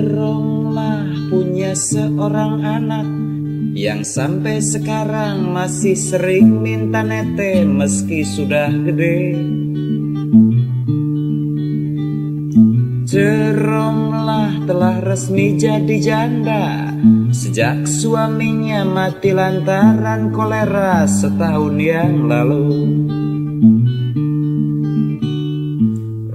Ceronglah punya seorang anak yang sampai sekarang masih sering minta nete meski sudah gede. Ceronglah telah resmi jadi janda sejak suaminya mati lantaran kolera setahun yang lalu.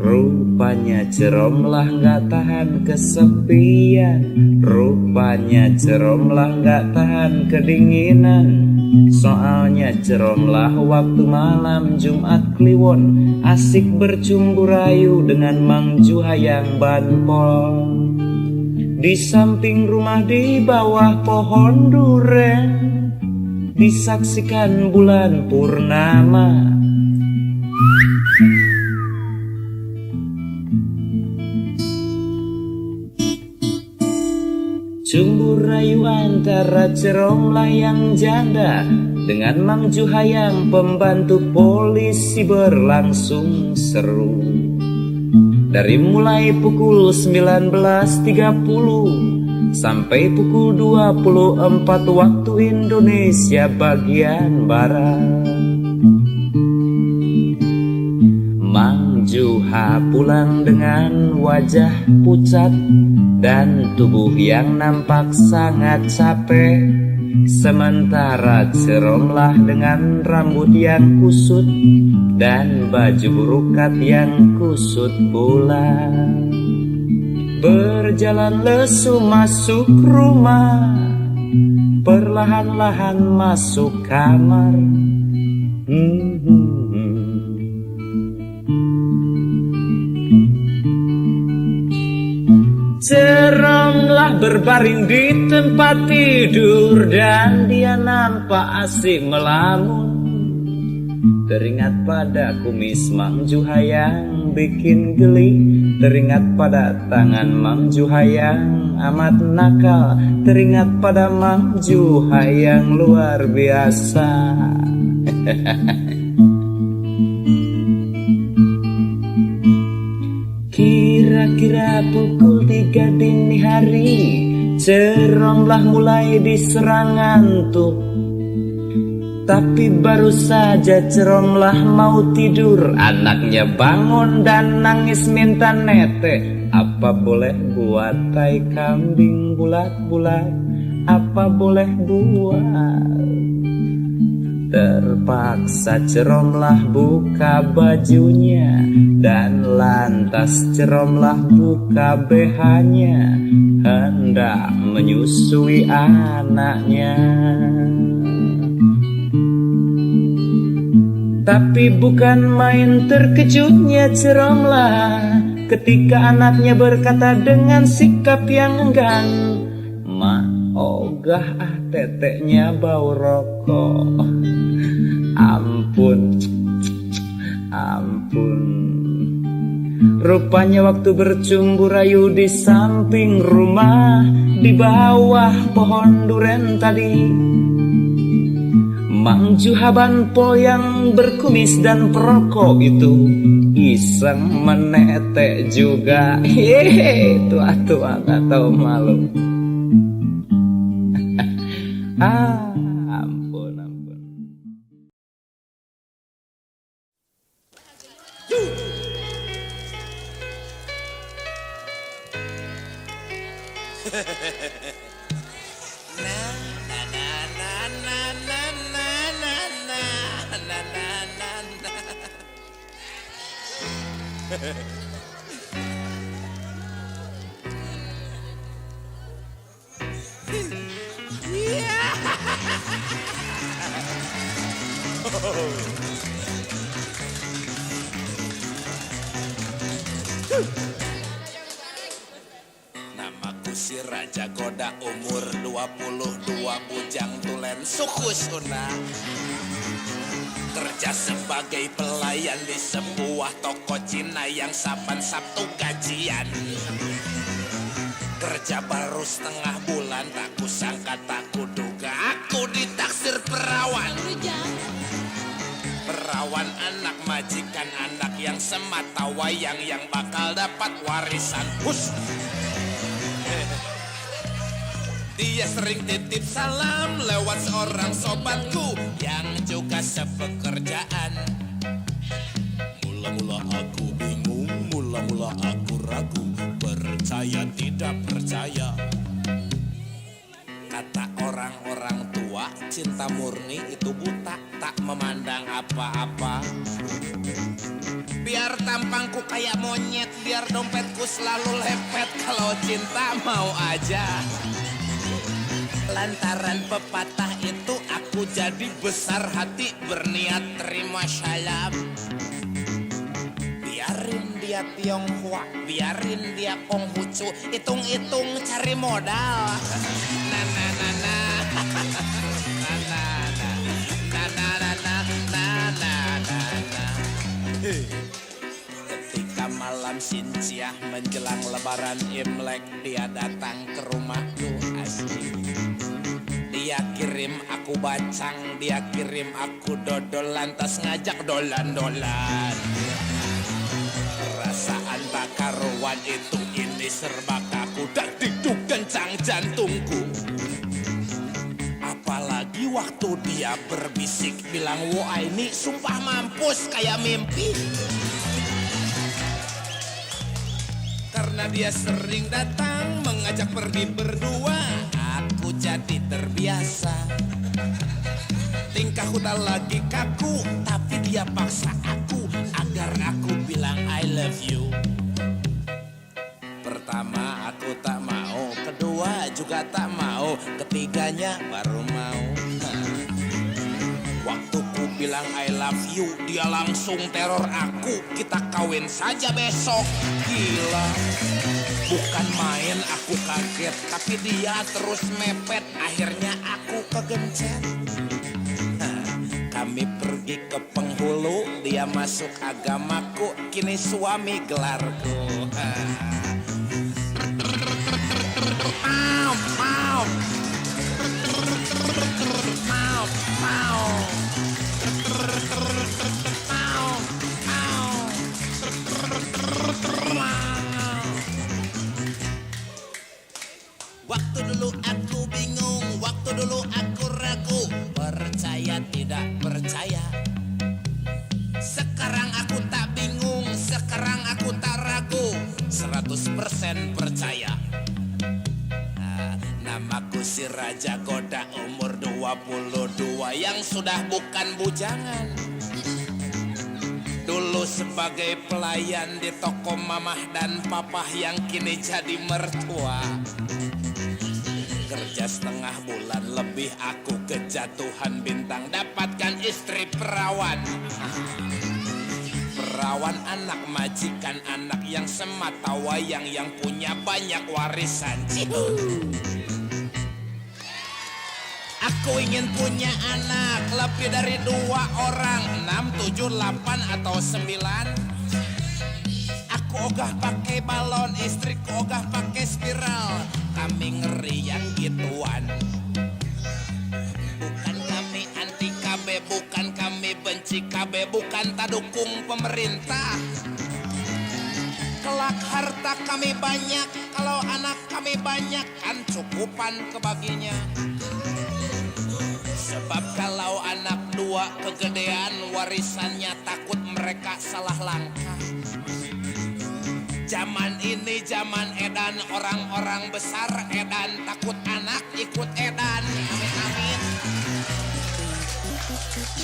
Rupanya Ceronglah gak tahan kesepian, rupanya Ceronglah gak tahan kedinginan. Soalnya Ceronglah waktu malam Jumat Kliwon asik bercumbu rayu dengan Mang Juhayang Banpol. Di samping rumah di bawah pohon duren disaksikan bulan purnama. Cumbu rayu antara Ceronglah yang janda dengan Mang Juhayang pembantu polisi berlangsung seru. Dari mulai pukul 19.30 sampai pukul 24 waktu Indonesia bagian Barat. Mang Juha pulang dengan wajah pucat dan tubuh yang nampak sangat capek. Sementara Ceronglah dengan rambut yang kusut dan baju burukat yang kusut pula berjalan lesu masuk rumah, perlahan-lahan masuk kamar. Ceronglah berbaring di tempat tidur dan dia nampak asik melamun. Teringat pada kumis Mang Juhayang bikin geli, teringat pada tangan Mang Juhayang amat nakal, teringat pada Mang Juhayang luar biasa. Kira-kira pukul 3 dini hari Ceronglah mulai diserang ngantuk. Tapi baru saja Ceronglah mau tidur, anaknya bangun dan nangis minta nete. Apa boleh buat tai kambing bulat-bulat? Apa boleh buat? Terpaksa Ceronglah buka bajunya dan lantas Ceronglah buka BH-nya, hendak menyusui anaknya. Tapi bukan main terkejutnya Ceronglah ketika anaknya berkata dengan sikap yang enggan, "Ma, ogah teteknya bau rokok." Ampun, ampun. Rupanya waktu bercumbu rayu di samping rumah, di bawah pohon duren tadi, Mang Juha Banpol yang berkumis dan perokok itu iseng menetek juga. Hehehe, tua-tua gak tahu malu. Ampun, ampun. Namaku si Raja Goda, umur 22, bujang tulen suku Sunda. Kerja sebagai pelayan di sebuah toko Cina yang saban Sabtu gajian. Kerja baru setengah bulan, tak kusangka tak kuduga aku ditaksir perawan. Perawan anak majikan, anak yang semata wayang yang bakal dapat warisan. Hush. Dia sering titip salam lewat seorang sobatku yang juga sepekerjaan. Mula-mula aku bingung, mula-mula aku ragu, percaya tidak percaya. Kata orang-orang tua, cinta murni itu buta, tak memandang apa-apa. Biar tampangku kayak monyet, biar dompetku selalu lepet, kalau cinta mau aja. Lantaran pepatah itu aku jadi besar hati, berniat terima salam. Biarin dia Tionghoa, biarin dia Konghucu, hitung-hitung cari modal. Na na na na na na na na na na na na na. Ketika malam Sinsiah menjelang lebaran Imlek, dia datang ke rumahku asli. Dia kirim aku bacang, dia kirim aku dodol, lantas ngajak dolan-dolan. Perasaan tak karuan itu ini serba kaku, dan dikduk kencang jantungku. Apalagi waktu dia berbisik bilang, "Wah ini sumpah mampus kayak mimpi." Karena dia sering datang mengajak pergi berdua, aku jadi terbiasa. Tingkahku tak lagi kaku, tapi dia paksa aku agar aku bilang I love you. Pertama aku tak mau, kedua juga tak mau, ketiganya baru mau. Waktu ku bilang I love you, dia langsung teror aku, kita kawin saja besok. Gila, bukan main aku kaget, tapi dia terus mepet, akhirnya aku kegencet. Kami pergi ke penghulu, dia masuk agamaku, kini suami gelarku. Mau, mau, mau, mau, waktu dulu aku bingung, waktu dulu aku ragu, percaya tidak percaya. Sekarang aku tak bingung, sekarang aku tak ragu, 100% percaya. Namaku si Raja Goda, umur 22 yang sudah bukan bujangan. Dulu sebagai pelayan di toko mamah dan papah yang kini jadi mertua. Kerja setengah bulan lebih, aku kejatuhan bintang, dapatkan istri perawan. Perawan anak majikan, anak yang semata wayang, yang punya banyak warisan. Aku ingin punya anak lebih dari 2 orang, 6, 7, 8 atau 9. Aku ogah pakai balon, istriku ogah pakai spiral. Kami ngeri yang gituan. Bukan kami anti KB, bukan kami benci KB, bukan tak dukung pemerintah. Kelak harta kami banyak, kalau anak kami banyak kan cukupan kebaginya. Sebab kalau anak 2 kegedean warisannya, takut mereka salah langkah. Zaman ini zaman edan, orang-orang besar edan, takut anak ikut edan. Amin amin.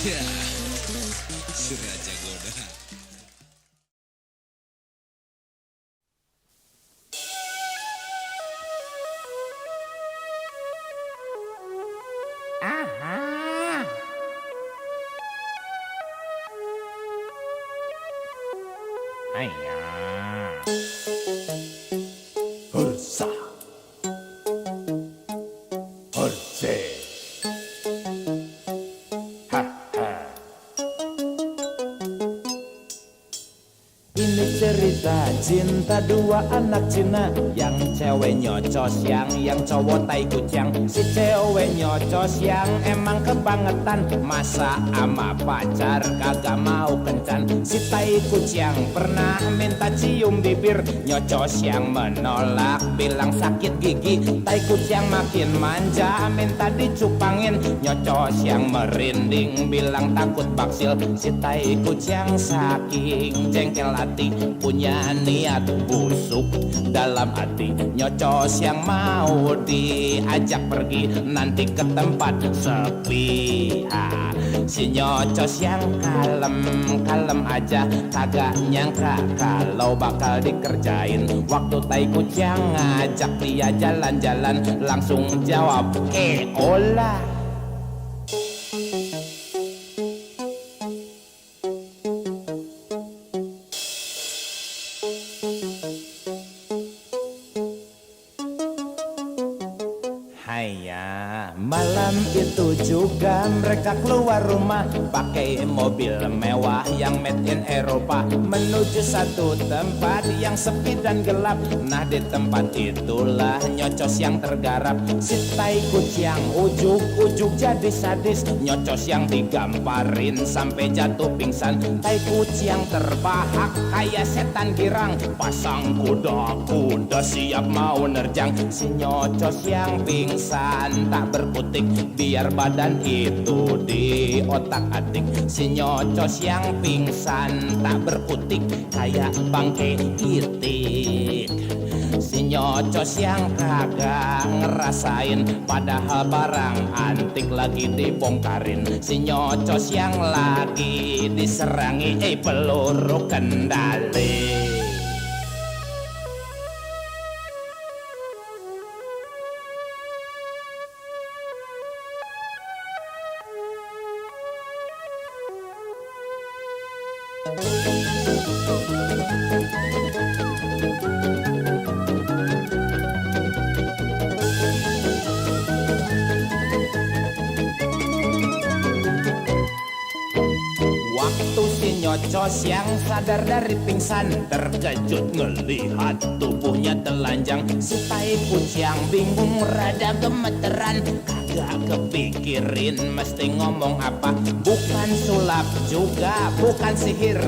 Ya, si Raja Goda. Hursa Horse Ini cerita Kisah cinta dua anak Cina, yang cewek nyocos, yang cowok tai kucing. Si cewek nyocos yang emang kebangetan, masa ama pacar kagak mau kencan. Si tai kucing pernah minta cium bibir, nyocos yang menolak bilang sakit gigi. Tai kucing makin manja minta dicupangin, nyocos yang merinding bilang takut baksil. Si tai kucing saking jengkel hati, punya niat busuk dalam hati. Nyocos yang mau diajak pergi nanti ke tempat sepi. Si nyocos yang kalem aja, kagak nyangka kalau bakal dikerjain. Waktu tai kucing ngajak dia jalan-jalan, langsung jawab olah. Malam itu juga mereka keluar rumah pakai mobil mewah yang made in Eropa, menuju satu tempat yang sepi dan gelap. Nah di tempat itulah nyocos yang tergarap. Si tai kucing ujuk-ujuk jadi sadis, nyocos yang digamparin sampai jatuh pingsan. Tai kucing terbahak kayak setan girang, pasang kuda-kuda siap mau nerjang. Si nyocos yang pingsan tak berkutik, biar badan itu di otak atik. Si nyocos yang pingsan tak berkutik, kayak bangke itik. Si nyocos yang kagak ngerasain, padahal barang antik lagi dibongkarin. Si nyocos yang lagi diserangi peluru kendali. Waktu si nyocos yang sadar dari pingsan terkejut ngelihat tubuhnya telanjang. Si tai kucing bingung rada gemeteran, kagak kepikirin mesti ngomong apa. Bukan sulap juga bukan sihir,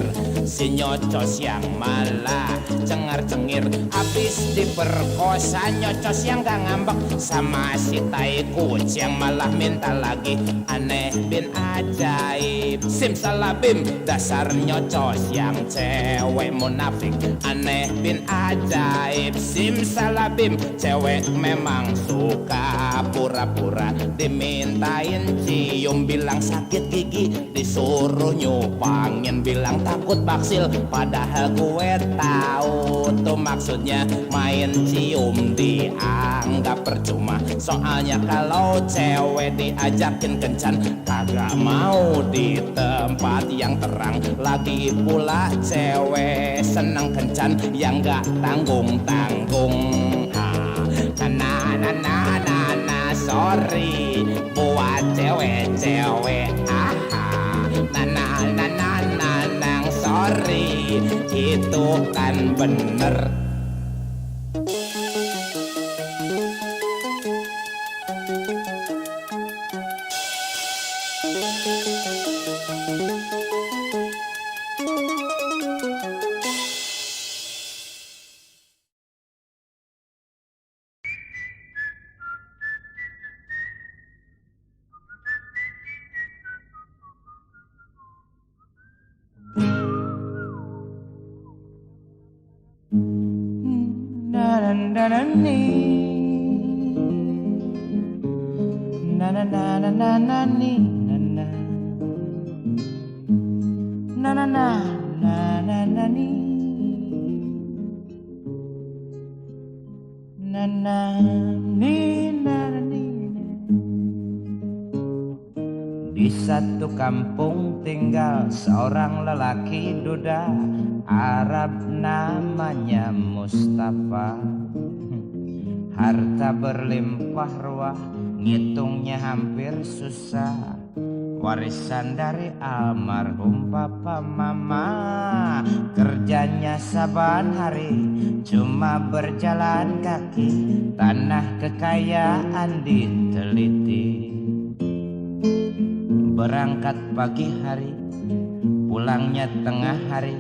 si nyocos yang malah cengar-cengir. Habis diperkosa nyocos yang gak ngambek, sama si tai kucing malah minta lagi. Aneh bin ajaib, simsalabim, dasar nyocos yang cewek munafik. Aneh bin ajaib, simsalabim, cewek memang suka pura-pura. Dimintain cium bilang sakit gigi, disuruh nyupangin bilang takut baksil. Padahal gue tahu tuh maksudnya main cium dianggap percuma. Soalnya kalau cewek diajakin kencan kagak mau di tempat yang terang. Lagi pula cewek senang kencan yang gak tanggung-tanggung. Sorry buat cewek-cewek. Sorry itu kan bener. Di satu kampung tinggal seorang lelaki duda Arab namanya Mustafa. Harta berlimpah ruah, ngitungnya hampir susah. warisan dari almarhum papa mama. Kerjanya saban hari cuma berjalan kaki, tanah kekayaan diteliti. Berangkat pagi hari, pulangnya tengah hari,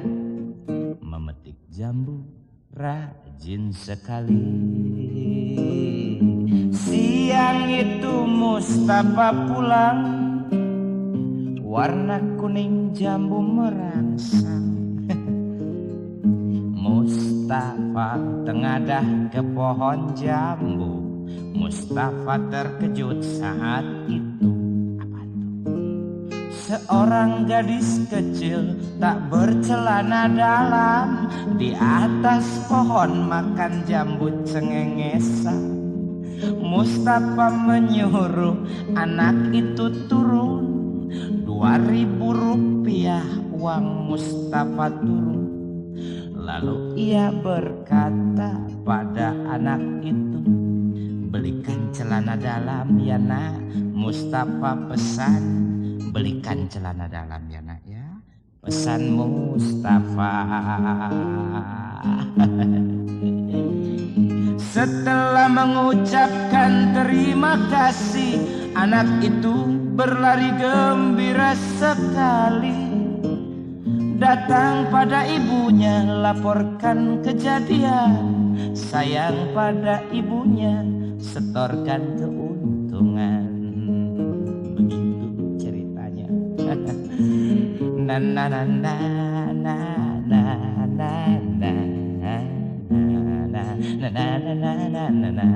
memetik jambu rajin sekali. Siang itu Mustafa pulang, warna kuning jambu merangsang. Mustafa tengadah ke pohon jambu. Mustafa terkejut saat itu. Apa tuh? Seorang gadis kecil tak bercelana dalam di atas pohon makan jambu cengengesan. Mustafa menyuruh anak itu turun. 2.000 rupiah uang Mustafa turun. Lalu ia berkata pada anak itu, belikan celana dalam ya nak. Mustafa pesan, belikan celana dalam ya nak ya. Pesan Mustafa. Setelah mengucapkan terima kasih, anak itu berlari gembira sekali. Datang pada ibunya, laporkan kejadian. Sayang pada ibunya, setorkan keuntungan. Begitu ceritanya. Na na na na na na na na na na na na na.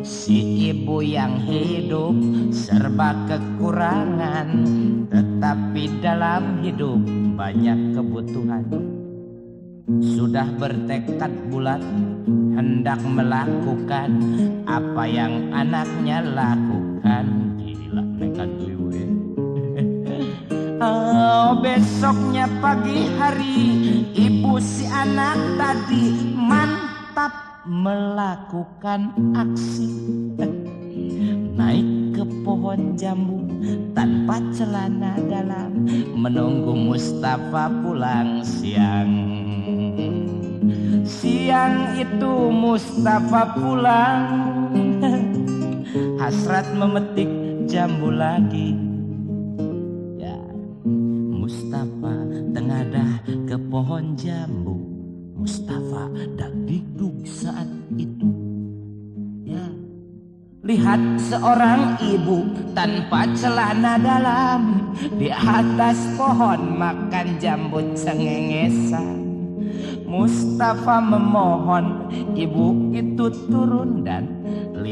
Si ibu yang hidup serba kekurangan, tetapi dalam hidup banyak kebutuhan. Sudah bertekad bulat hendak melakukan apa yang anaknya lakukan. Gila nekat gue. Oh, besoknya pagi hari, ibu si anak tadi mantap melakukan aksi. Naik ke pohon jambu tanpa celana dalam, menunggu Mustafa pulang siang. Siang itu Mustafa pulang, hasrat memetik jambu lagi. Ya, Mustafa tengadah ke pohon jambu. Mustafa dagdikduk saat itu. Ya, lihat seorang ibu tanpa celana dalam di atas pohon makan jambu cengengesan. Mustafa memohon ibu itu turun dan 50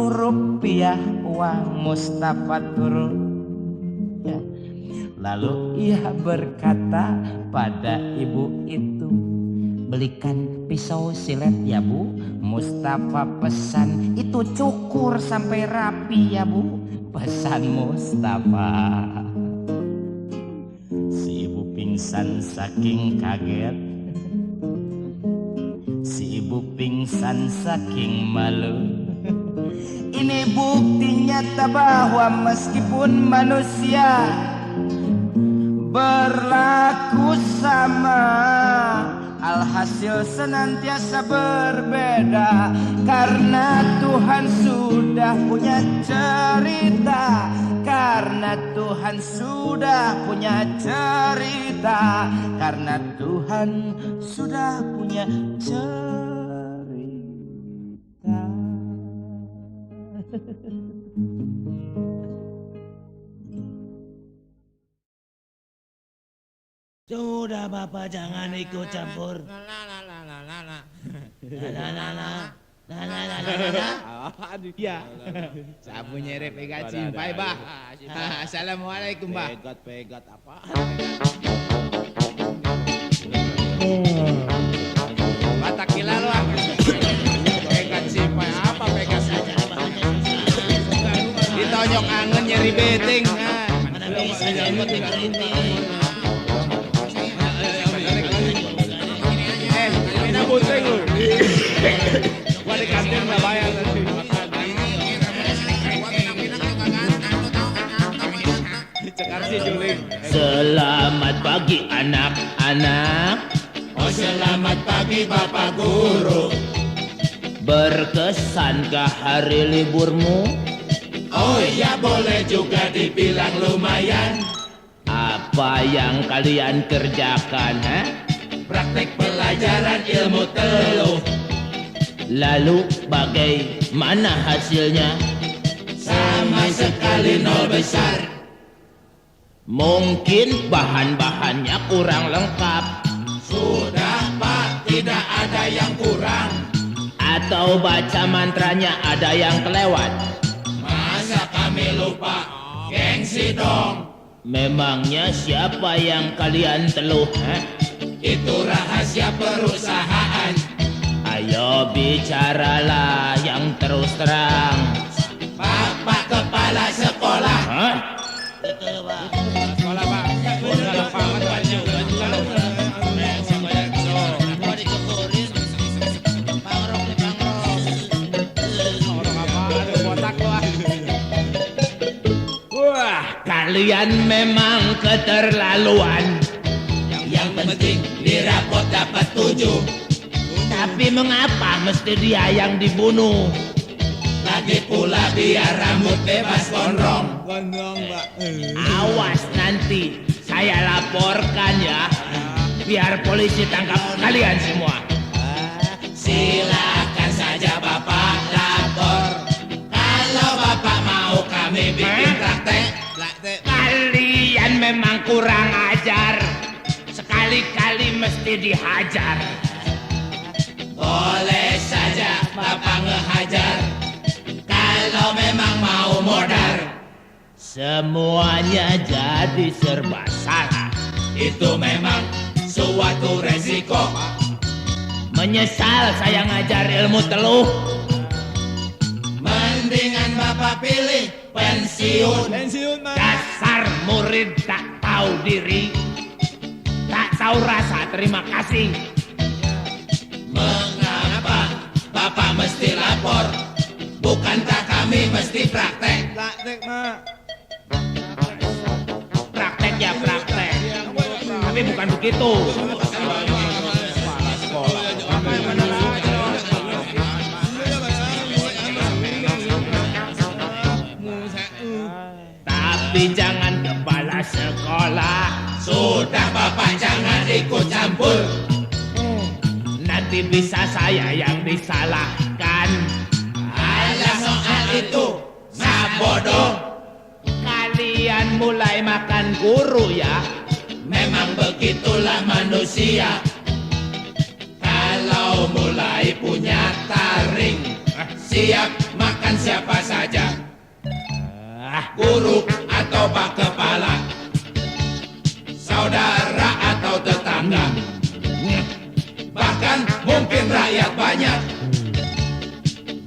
rupiah uang Mustafa turun. Ya. Lalu ia berkata pada ibu itu, belikan pisau silet ya bu. Mustafa pesan, itu cukur sampai rapi ya bu. Pesan Mustafa. Si ibu pingsan saking kaget. Si ibu pingsan saking malu. Ini bukti nyata bahwa meskipun manusia berlaku sama, alhasil senantiasa berbeda. Karena Tuhan sudah punya cerita. Karena Tuhan sudah punya cerita. Karena Tuhan sudah punya cerita. Sudah Bapak jangan ikut campur. Aduh ya. Sabu nyerep pegat simpai bah. Assalamualaikum bah. Pegat apa? Batak gila lu. Pegat simpai apa pegat saja. Ditonyok angen nyeri beting. Mana bisa jemput ini. Mina buteng lu. Gua di kantin enggak bayar tadi. Anak-anak, Oh selamat pagi Bapak Guru. berkesankah hari liburmu? Oh ya boleh juga dibilang lumayan. Apa yang kalian kerjakan, ha? Praktek pelajaran ilmu teluh. Lalu bagaimana hasilnya? Sama sekali nol besar. Mungkin bahan-bahannya kurang lengkap, Sudah Pak, tidak ada yang kurang. atau baca mantranya ada yang kelewat. Masa kami lupa? Gengsi dong. Memangnya siapa yang kalian teluh, ha? Itu rahasia perusahaan. Ayo bicaralah yang terus terang. Bapak kepala sekolah. Hah? Sekolah Pak. Udah lapangan baju. Orang apa? Ada botak lu ah. Wah, kalian memang keterlaluan. Yang penting di rapot dapat 7. Tapi mengapa mesti dia yang dibunuh? Lagi pula biar rambut bebas gondrong. Awas nanti saya laporkan ya. Biar polisi tangkap kalian semua. Silakan saja Bapak lapor. Kalau Bapak mau kami bikin praktek. Kalian memang kurang ajar. Sekali-kali mesti dihajar. Boleh saja Bapak ngehajar. Kalau memang mau modar. Semuanya jadi serba salah. Itu memang suatu resiko. Menyesal saya ngajar ilmu teluh. Mendingan Bapak pilih pensiun. Dasar murid tak tahu diri, tak tahu rasa terima kasih. Mengapa Bapak mesti lapor? Bukankah kami mesti praktek? Praktek ya praktek, tapi bukan begitu. Kepala sekolah. Tapi jangan kepala sekolah, Sudah Bapak jangan ikut campur. nanti bisa saya yang disalahkan. Alah soal itu, nah bodoh. Kalian mulai makan guru ya. Memang begitulah manusia. Kalau mulai punya taring, siap makan siapa saja. Guru atau pak kepala, saudara atau tetangga, bahkan mungkin rakyat banyak.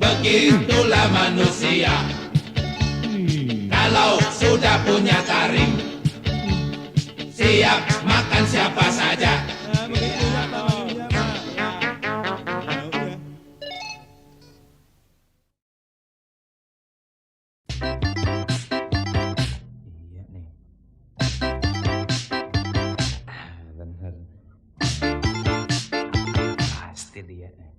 Begitulah manusia. Kalau sudah punya taring, siap makan siapa saja. Iya nih. Bener. Pasti dia nih.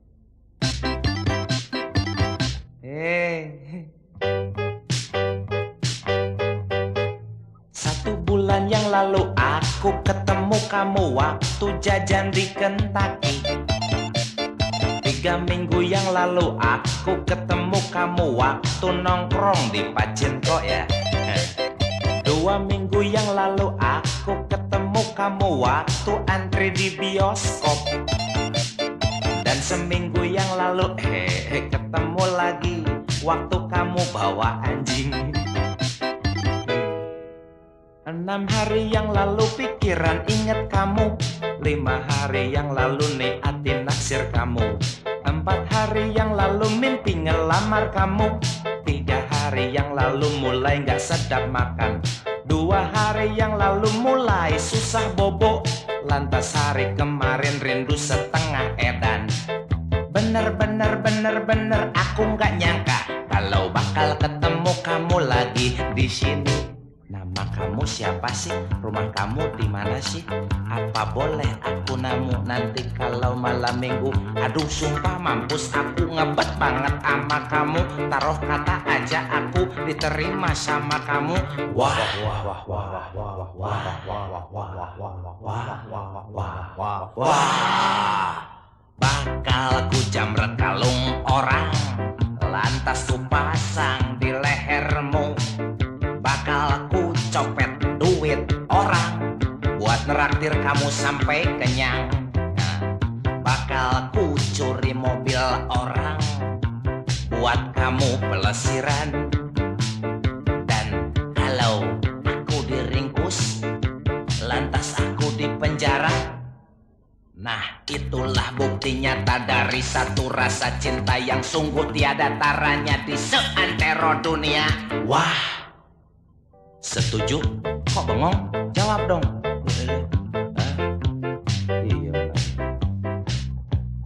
Satu bulan yang lalu aku ketemu kamu waktu jajan di Kentucky. 3 minggu yang lalu aku ketemu kamu waktu nongkrong di Pachinko ya. 2 minggu yang lalu aku ketemu kamu waktu antri di bioskop. Dan seminggu yang lalu ketemu lagi waktu kamu bawa anjing. 6 hari yang lalu pikiran inget kamu. 5 hari yang lalu niatin naksir kamu. 4 hari yang lalu mimpi ngelamar kamu. 3 hari yang lalu mulai gak sedap makan. 2 hari yang lalu mulai susah bobo. Lantas hari kemarin rindu setengah edan. Bener aku gak nyangka kalau bakal ketemu kamu lagi di sini. Nama kamu siapa sih? Rumah kamu di mana sih? Apa boleh aku namu nanti kalau malam minggu? Aduh sumpah mampus aku ngebet banget sama kamu. Taruh kata aja aku diterima sama kamu. Wah wah wah wah wah wah wah wah wah wah wah wah wah. Bakal ku jamret kalung orang, lantas ku pasang di lehermu. Bakal ku copet duit orang buat neraktir kamu sampai kenyang. Bakal ku curi mobil orang buat kamu pelesiran. Dan kalau aku diringkus, lantas aku dipenjara. Nah itulah bukti nyata dari satu rasa cinta yang sungguh tiada taranya di seantero dunia. Wah, setuju? Kok bengong? Jawab dong. Iya benar.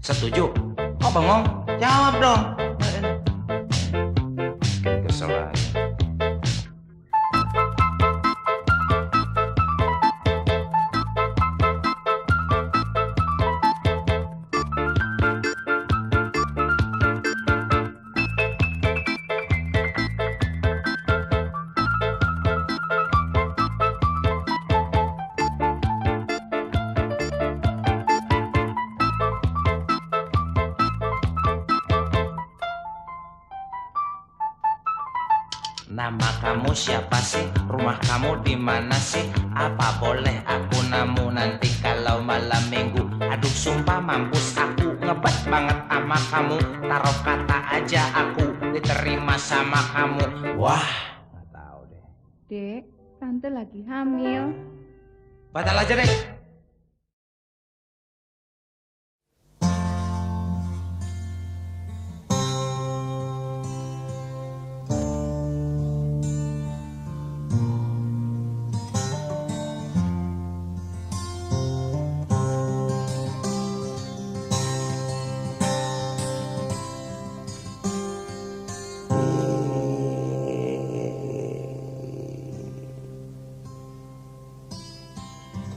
Setuju? Kok bengong? Jawab dong. Kesel aja. Nama kamu siapa sih? Rumah kamu di mana sih? Apa boleh aku namu nanti kalau malam minggu? Aduh sumpah mampus aku ngebet banget sama kamu. Taruh kata aja aku diterima sama kamu. Wah, nggak tahu deh. Dek, tante lagi hamil. Batal aja deh.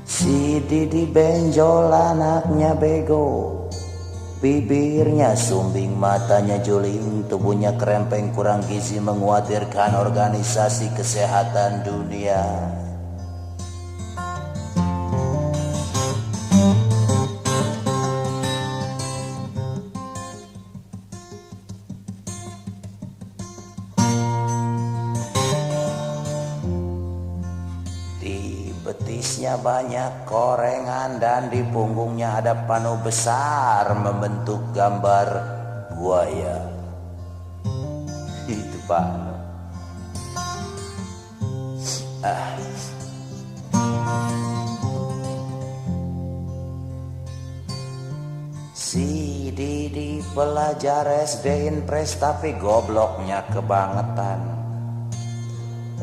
Si Didi benjol anaknya bego, bibirnya sumbing, matanya juling, tubuhnya kerempeng kurang gizi, mengkhawatirkan organisasi kesehatan dunia. Betisnya banyak korengan dan di punggungnya ada pano besar membentuk gambar buaya. Itu pano. Si Didi pelajar SD Inpres tapi gobloknya kebangetan.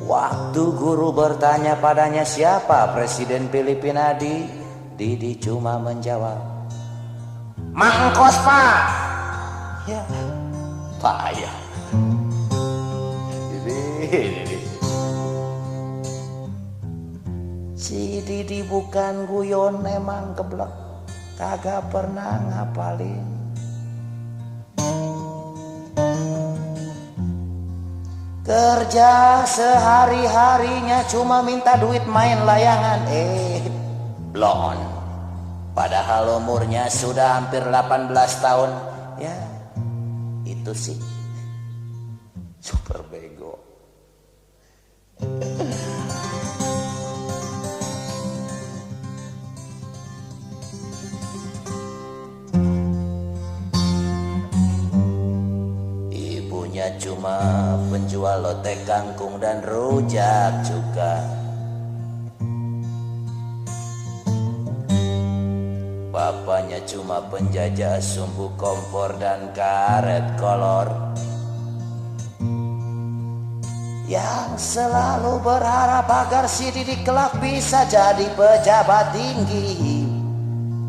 Waktu guru bertanya padanya siapa Presiden Filipina, Didi cuma menjawab, Mangkos Pak. Ya, payah. Si Didi bukan guyon, emang geblek, kagak pernah ngapalin. Kerja sehari-harinya cuma minta duit main layangan. Blon. Padahal umurnya sudah hampir 18 tahun. Ya, itu sih super bego. Cuma penjual lotek kangkung dan rujak juga. Bapaknya cuma penjajah sumbu kompor dan karet kolor, yang selalu berharap agar si Didi kelak bisa jadi pejabat tinggi.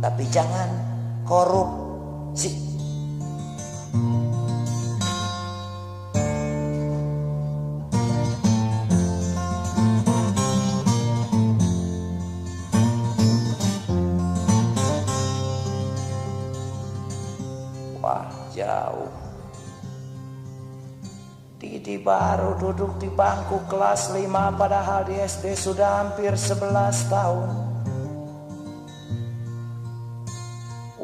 Tapi jangan korupsi. jauh. Didi baru duduk di bangku kelas 5 padahal di SD sudah hampir 11 tahun.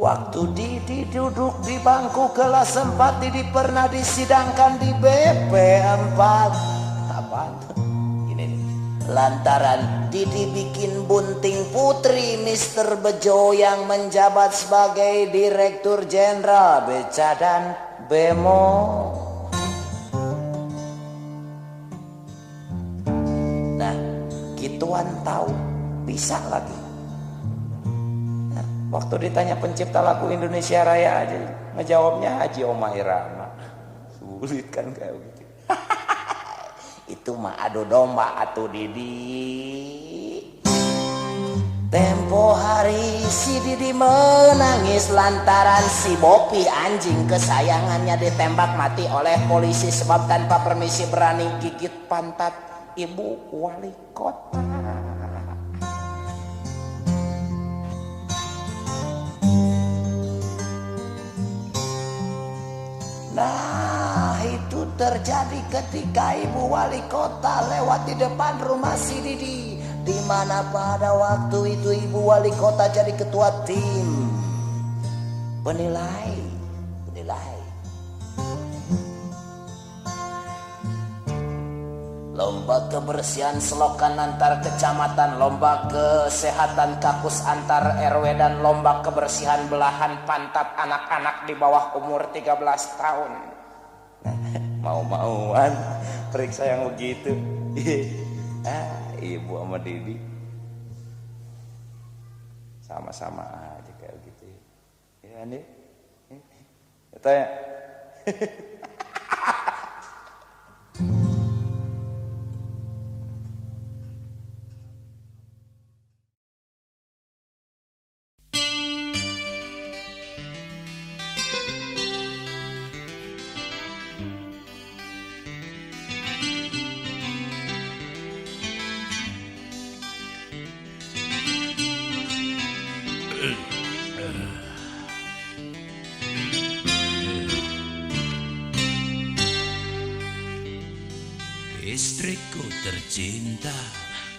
Waktu Didi duduk di bangku kelas 4, Didi pernah disidangkan di BP 4. Apaan tuh? Ini nih. Lantaran Didi bikin bunting putri Mr. Bejo yang menjabat sebagai Direktur Jenderal Beca dan Bemo. Nah, gituan tahu bisa lagi. Nah, waktu ditanya pencipta lagu Indonesia Raya aja ngejawabnya Haji Omah Irama. Sulit kan kayak gitu. Itu mah adu domba atuh Didi. Tempo hari si Didi menangis lantaran si Bopi anjing kesayangannya ditembak mati oleh polisi sebab tanpa permisi berani gigit pantat ibu wali kota. Nah, itu terjadi ketika ibu wali kota lewat di depan rumah si Didi, di mana pada waktu itu ibu wali kota jadi ketua tim penilai. Lomba kebersihan selokan antar kecamatan, lomba kesehatan kakus antar RW, dan lomba kebersihan belahan pantat anak-anak di bawah umur 13 tahun. Mau-mauan periksa yang begitu. Ibu sama Didi sama-sama aja kayak gitu. Ya nih, tanya. Istriku tercinta,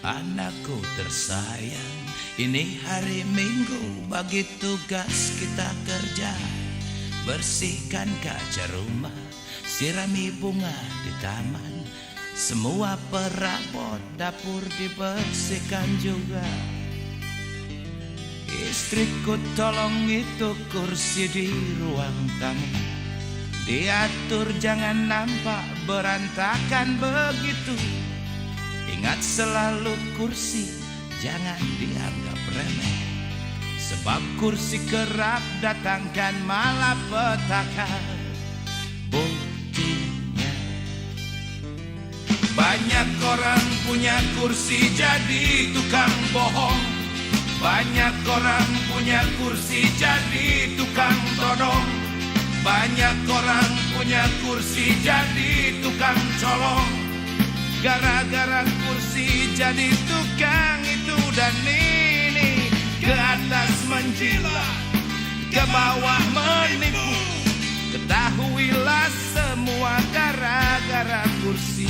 anakku tersayang, ini hari Minggu bagi tugas kita kerja. Bersihkan kaca rumah, sirami bunga di taman, semua perabot dapur dibersihkan juga. Istriku tolong itu kursi di ruang tamu, diatur jangan nampak berantakan begitu. Ingat selalu kursi jangan dianggap remeh, sebab kursi kerap datangkan malapetaka. Buktinya banyak orang punya kursi jadi tukang bohong, banyak orang punya kursi jadi tukang todong, banyak orang punya kursi jadi tukang colong. Gara-gara kursi jadi tukang itu dan ini, ke atas menjilat, ke bawah menipu. Ketahuilah semua gara-gara kursi.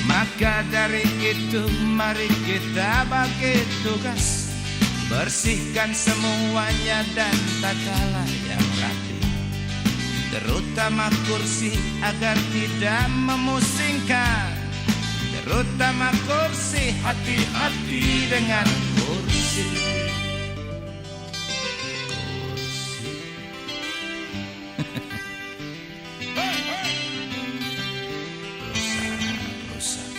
Maka dari itu mari kita bagi tugas, bersihkan semuanya dan tatalah yang rapi, terutama kursi agar tidak memusingkan. Terutama kursi, hati-hati dengan kursi. Rusak.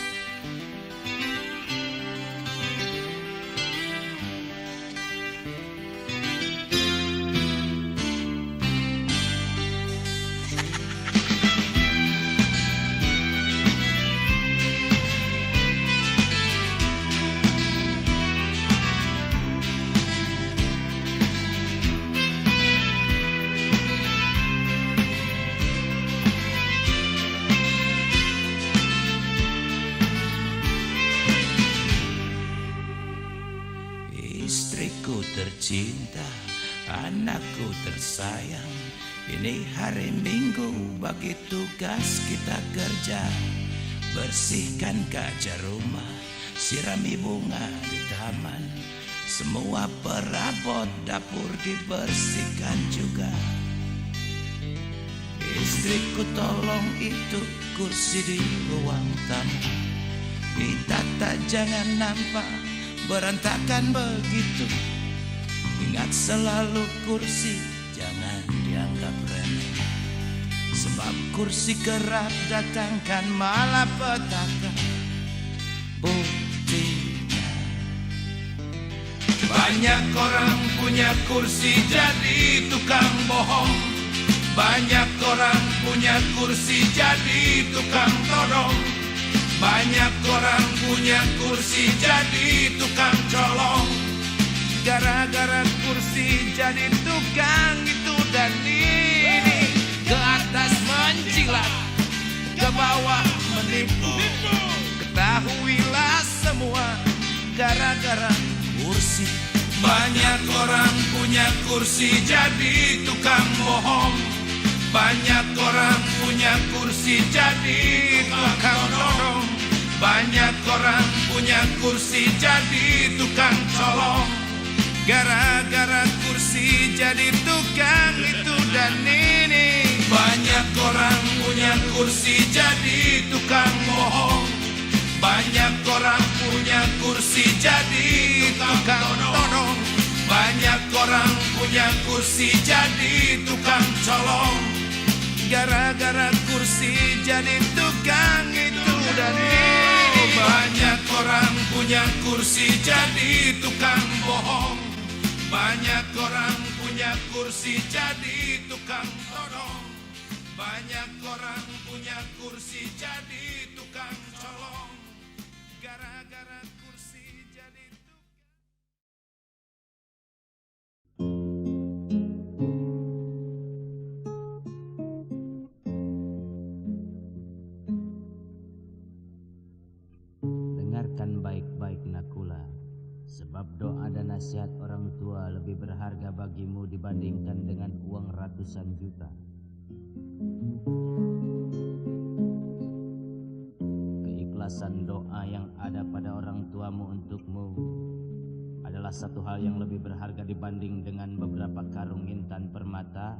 Istriku tercinta, anakku tersayang, Ini hari Minggu, bagi tugas kita kerja. Bersihkan kaca rumah, sirami bunga di taman. Semua perabot dapur dibersihkan juga. Istriku tolong itu kursi di ruang tamu. Ditata jangan nampak berantakan begitu. Ingat selalu kursi jangan dianggap remeh. Sebab kursi kerap datangkan malapetaka. Buktinya banyak orang punya kursi jadi tukang bohong. Banyak orang punya kursi jadi tukang todong. Banyak orang punya kursi jadi tukang colong. Gara-gara kursi jadi tukang itu dan ini. Ke atas menjilat, ke bawah menipu. Ketahuilah semua gara-gara kursi. Banyak orang punya kursi jadi tukang bohong. Banyak orang punya kursi jadi tukang todong. Banyak orang punya kursi jadi tukang colong. Gara-gara kursi jadi tukang itu dan ini. Banyak orang punya kursi jadi tukang bohong. Banyak orang punya kursi jadi tukang todong. Banyak orang punya kursi jadi tukang colong. Gara-gara kursi jadi tukang itu dan ini. Banyak orang punya kursi jadi tukang bohong. Banyak orang punya kursi jadi tukang todong. Banyak orang punya kursi jadi tukang colong. Gara-gara kursi jadi tukang. Dengarkan baik-baik Nakula, sebab doa dan nasihat orang tua lebih berharga bagimu dibandingkan dengan uang ratusan juta. Keikhlasan doa yang ada pada orang tuamu untukmu adalah satu hal yang lebih berharga dibanding dengan beberapa karung intan permata.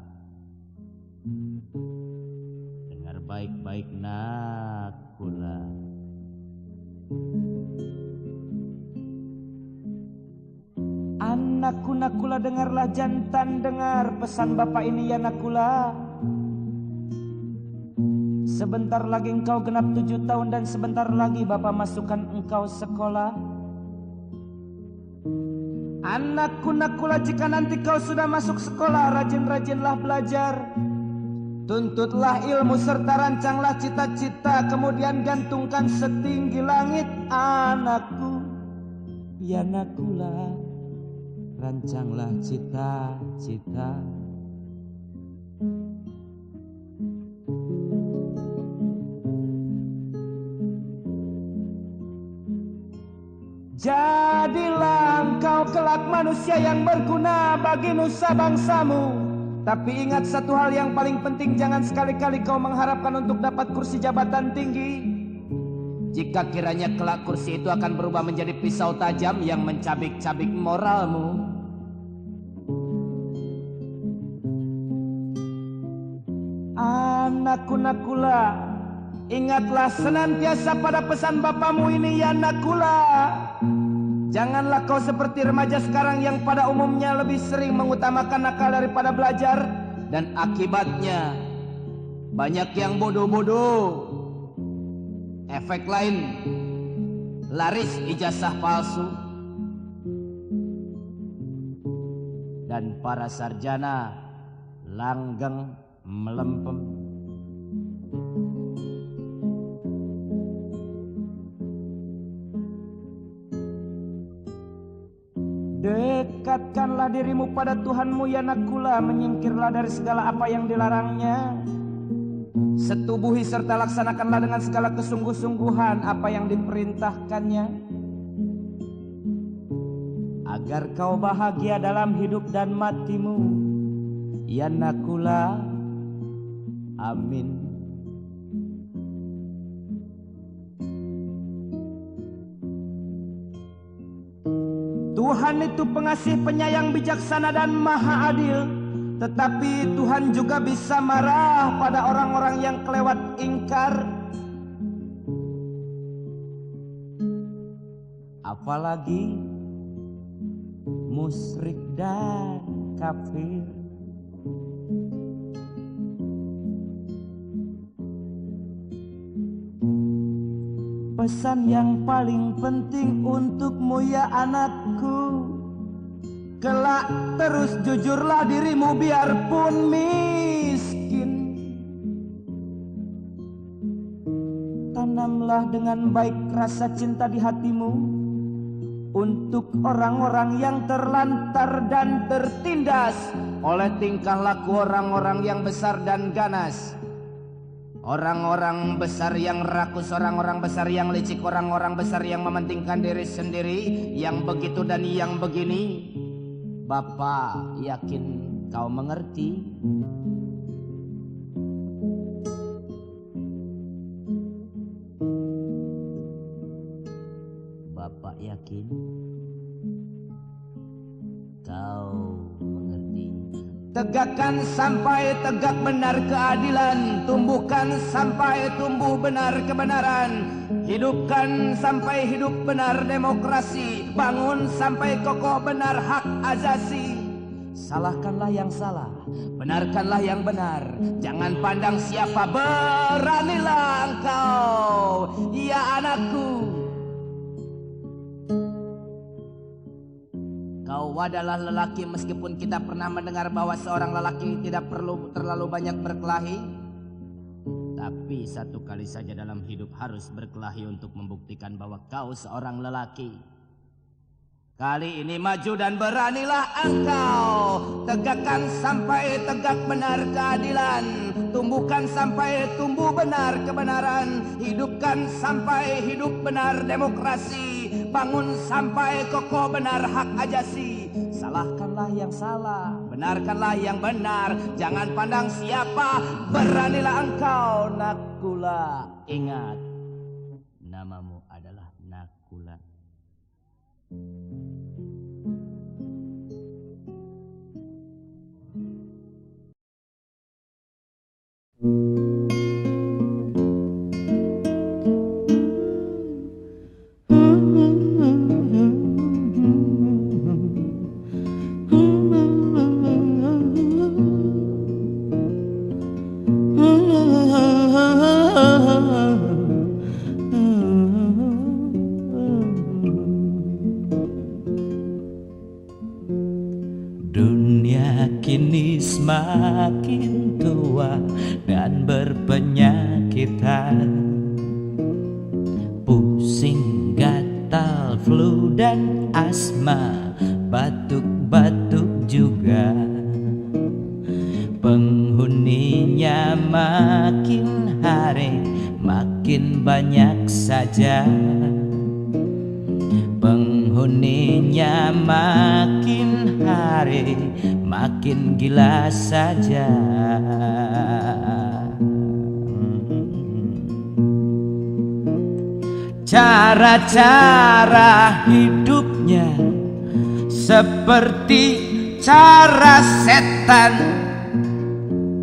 Dengar baik-baik Nakula. Anakku Nakula, dengarlah jantan, dengar pesan bapak ini ya Nakula. Sebentar lagi engkau genap 7 tahun dan sebentar lagi bapak masukkan engkau sekolah. Anakku Nakula, jika nanti kau sudah masuk sekolah, rajin-rajinlah belajar. Tuntutlah ilmu serta rancanglah cita-cita, kemudian gantungkan setinggi langit. Anakku ya Nakula, rancanglah cita-cita. Jadilah engkau kelak manusia yang berguna bagi nusa bangsamu. Tapi ingat satu hal yang paling penting, jangan sekali-kali kau mengharapkan untuk dapat kursi jabatan tinggi. Jika kiranya kelak kursi itu akan berubah menjadi pisau tajam yang mencabik-cabik moralmu. Anakku Nakula, ingatlah senantiasa pada pesan bapamu ini ya Nakula. Janganlah kau seperti remaja sekarang yang pada umumnya lebih sering mengutamakan nakal daripada belajar. Dan akibatnya banyak yang bodoh-bodoh. Efek lain, laris ijazah palsu. Dan para sarjana langgeng melempem. Dekatkanlah dirimu pada Tuhanmu ya Nakula, menyingkirlah dari segala apa yang dilarangnya. Setubuhi serta laksanakanlah dengan segala kesungguh-sungguhan apa yang diperintahkannya, agar kau bahagia dalam hidup dan matimu ya Nakula. Amin. Tuhan itu pengasih, penyayang, bijaksana, dan maha adil. Tetapi Tuhan juga bisa marah pada orang-orang yang kelewat ingkar. Apalagi musyrik dan kafir. Pesan yang paling penting untukmu ya anakku, kelak terus jujurlah dirimu biarpun miskin. Tanamlah dengan baik rasa cinta di hatimu untuk orang-orang yang terlantar dan tertindas oleh tingkah laku orang-orang yang besar dan ganas. Orang-orang besar yang rakus, orang-orang besar yang licik, orang-orang besar yang mementingkan diri sendiri, yang begitu dan yang begini. Bapak yakin kau mengerti? Bapak yakin kau mengerti? Tegakkan sampai tegak benar keadilan, tumbuhkan sampai tumbuh benar kebenaran, hidupkan sampai hidup benar demokrasi, bangun sampai kokoh benar hak azasi. Salahkanlah yang salah, Benarkanlah yang benar, jangan pandang siapa, beranilah engkau ya anakku. kau adalah lelaki. Meskipun kita pernah mendengar bahwa seorang lelaki tidak perlu terlalu banyak berkelahi, tapi satu kali saja dalam hidup harus berkelahi untuk membuktikan bahwa kau seorang lelaki. Kali ini maju dan beranilah engkau, tegakkan sampai tegak benar keadilan, tumbuhkan sampai tumbuh benar kebenaran, hidupkan sampai hidup benar demokrasi, bangun sampai kokoh benar hak ajasi. Salahkanlah yang salah, Benarkanlah yang benar, jangan pandang siapa, beranilah engkau Nakula. ingat namamu adalah Nakula. Dunia kini semakin tua dan berpenyakitan, pusing, gatal, flu dan asma, batuk-batuk juga. Penghuninya makin hari makin banyak saja. Penghuninya makin hari makin gila saja. Cara-cara hidupnya seperti cara setan,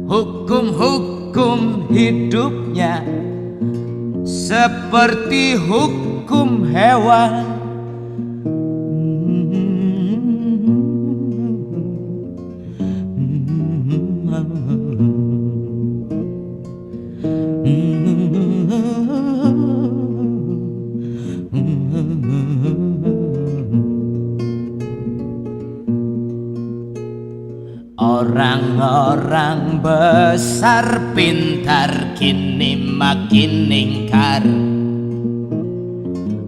hukum-hukum hidupnya seperti hukum hewan. Orang-orang besar pintar kini makin ingkar.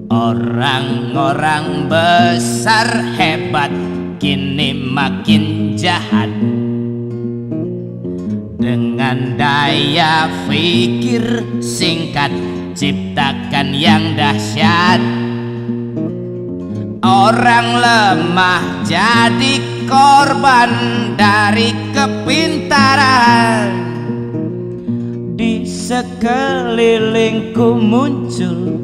Orang-orang besar hebat kini makin jahat. Dengan daya fikir singkat ciptakan yang dahsyat. Orang lemah jadi korban dari kepintaran. sekelilingku muncul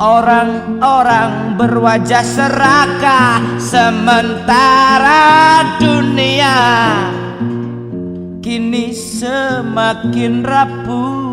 orang-orang berwajah serakah, sementara dunia kini semakin rapuh.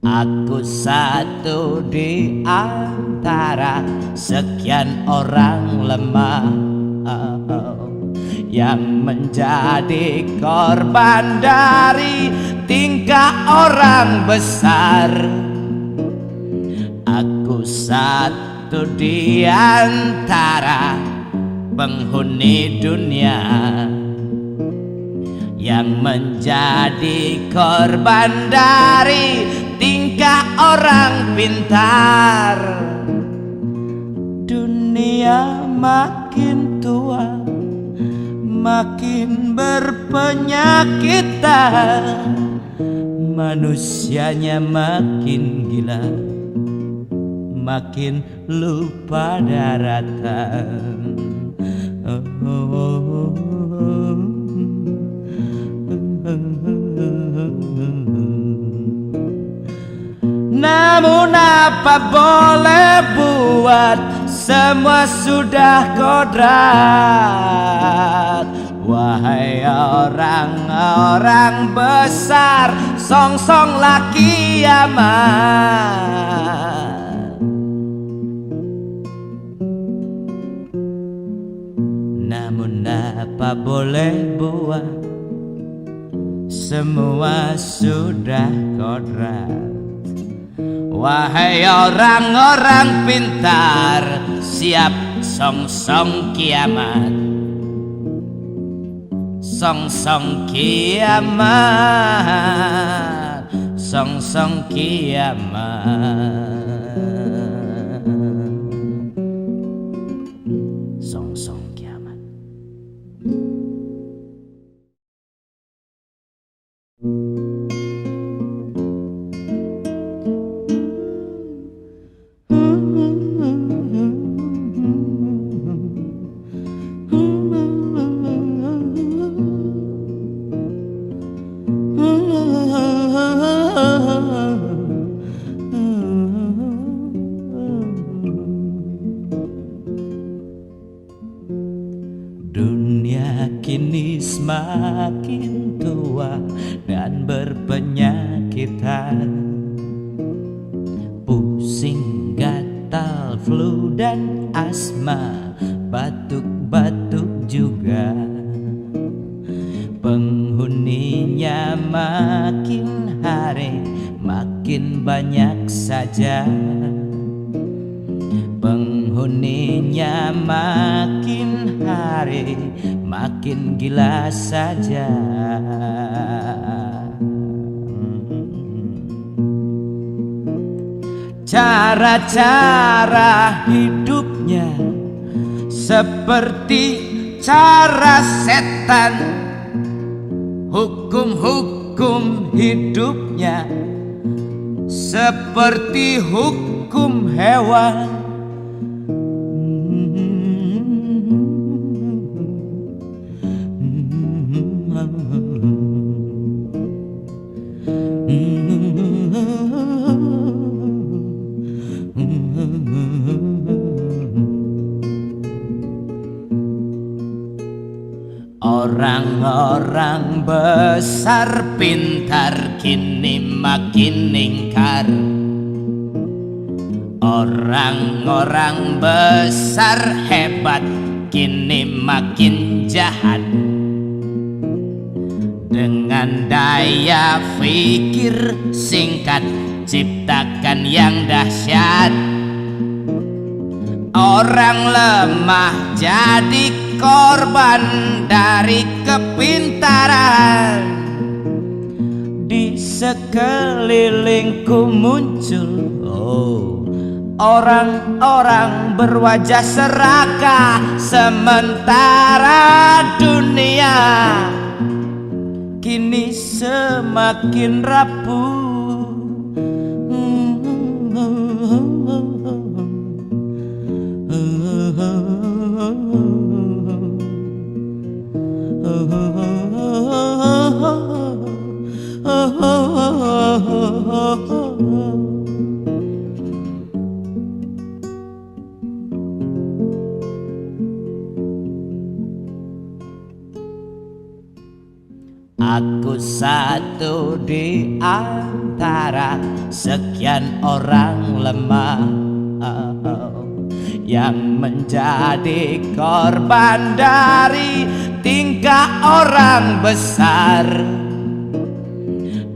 Aku satu di antara sekian orang lemah yang menjadi korban dari tingkah orang besar. Aku satu di antara penghuni dunia yang menjadi korban dari tingkah orang pintar. Dunia makin tua, makin berpenyakitan, manusianya makin gila, makin lupa daratan. Namun apa boleh buat, semua sudah kodrat. Wahai orang-orang besar, song-songlah kiamat. Namun apa boleh buat, semua sudah kodrat. Wahai orang-orang pintar, siap song-song kiamat. Song-song kiamat, song-song kiamat, song-song kiamat. Dunia kini semakin tua dan berpenyakitan, pusing, gatal, flu dan asma, batuk-batuk juga. Penghuninya makin hari makin banyak saja. Penghuninya makin hari makin gila saja. Cara-cara hidupnya seperti cara setan. Hukum-hukum hidupnya seperti hukum hewan. Orang-orang besar pintar kini makin ingkar. Orang-orang besar hebat kini makin jahat. Dengan daya pikir singkat ciptakan yang dahsyat. Orang lemah jadi korban dari kepintaran. Di sekelilingku muncul Orang-orang berwajah serakah, sementara dunia kini semakin rapuh. Aku satu di antara sekian orang lemah yang menjadi korban dari tingkah orang besar.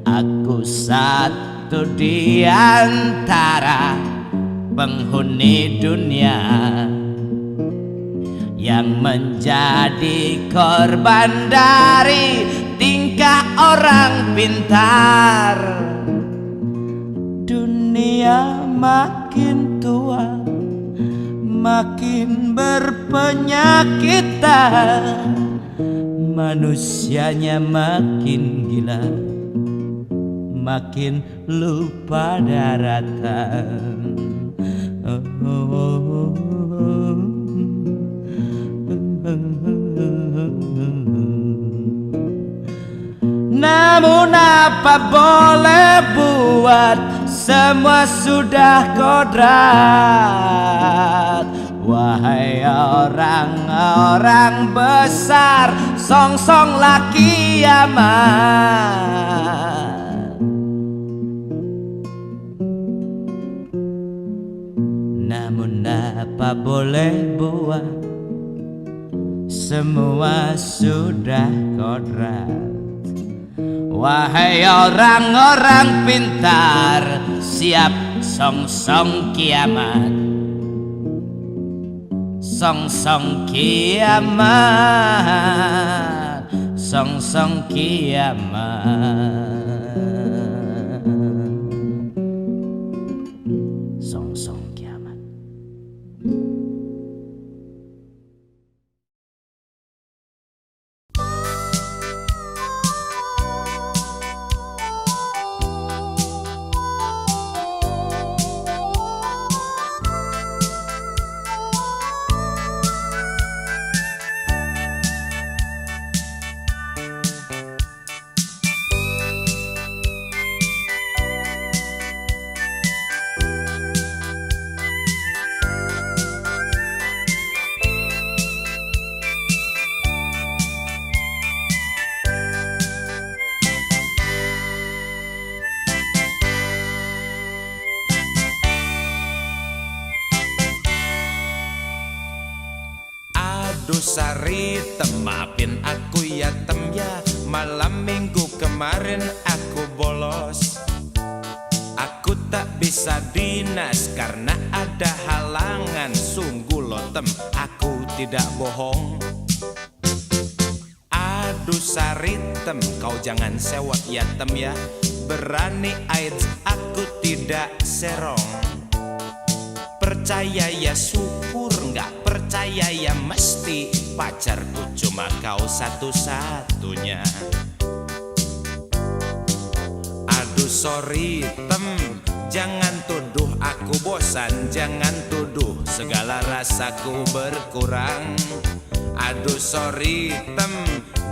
Aku satu di antara penghuni dunia yang menjadi korban dari tingkah orang pintar. Dunia makin tua, makin berpenyakitan, manusianya makin gila, makin lupa daratan. Namun apa boleh buat, semua sudah kodrat. Wahai orang-orang besar, songsonglah kiamat. Namun apa boleh buat, semua sudah kodrat. Wahai orang-orang pintar, siap song-song kiamat. Song-song kiamat, song-song kiamat, song-song kiamat. Aduh Sari, maafin aku ya tem ya. Malam minggu kemarin aku bolos. Aku tak bisa dinas karena ada halangan. Sungguh lo tem, aku tidak bohong. Aduh Sari tem, kau jangan sewot ya tem ya. Berani AIDS aku tidak serong. Percaya ya syukur, nggak percaya ya mesti. Pacarku cuma kau satu-satunya. Aduh sorry tem, jangan tuduh aku bosan. Jangan tuduh segala rasaku berkurang. Aduh sorry tem,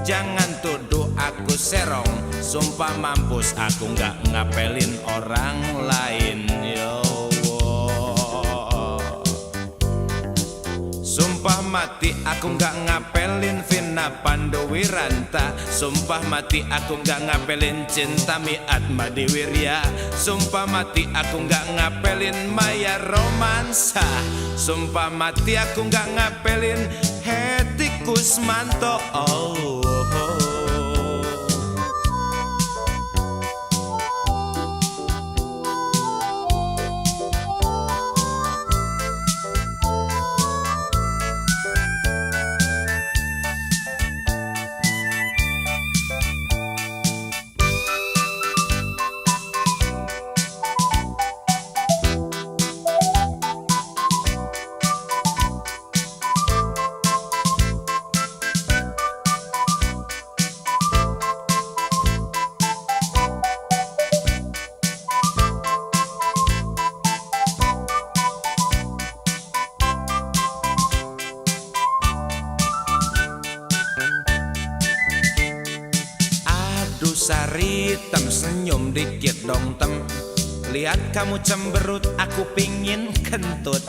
jangan tuduh aku serong. Sumpah mampus aku nggak ngapelin orang lain. Yo, sumpah mati aku nggak ngapelin Vina Panduwiranta. Sumpah mati aku nggak ngapelin Cinta Miat Madiwirya. Sumpah mati aku nggak ngapelin Maya Romansa. Sumpah mati aku nggak ngapelin Hetty Kusmanto. Sari tem senyum dikit dong tem. Lihat kamu cemberut, aku pingin kentut.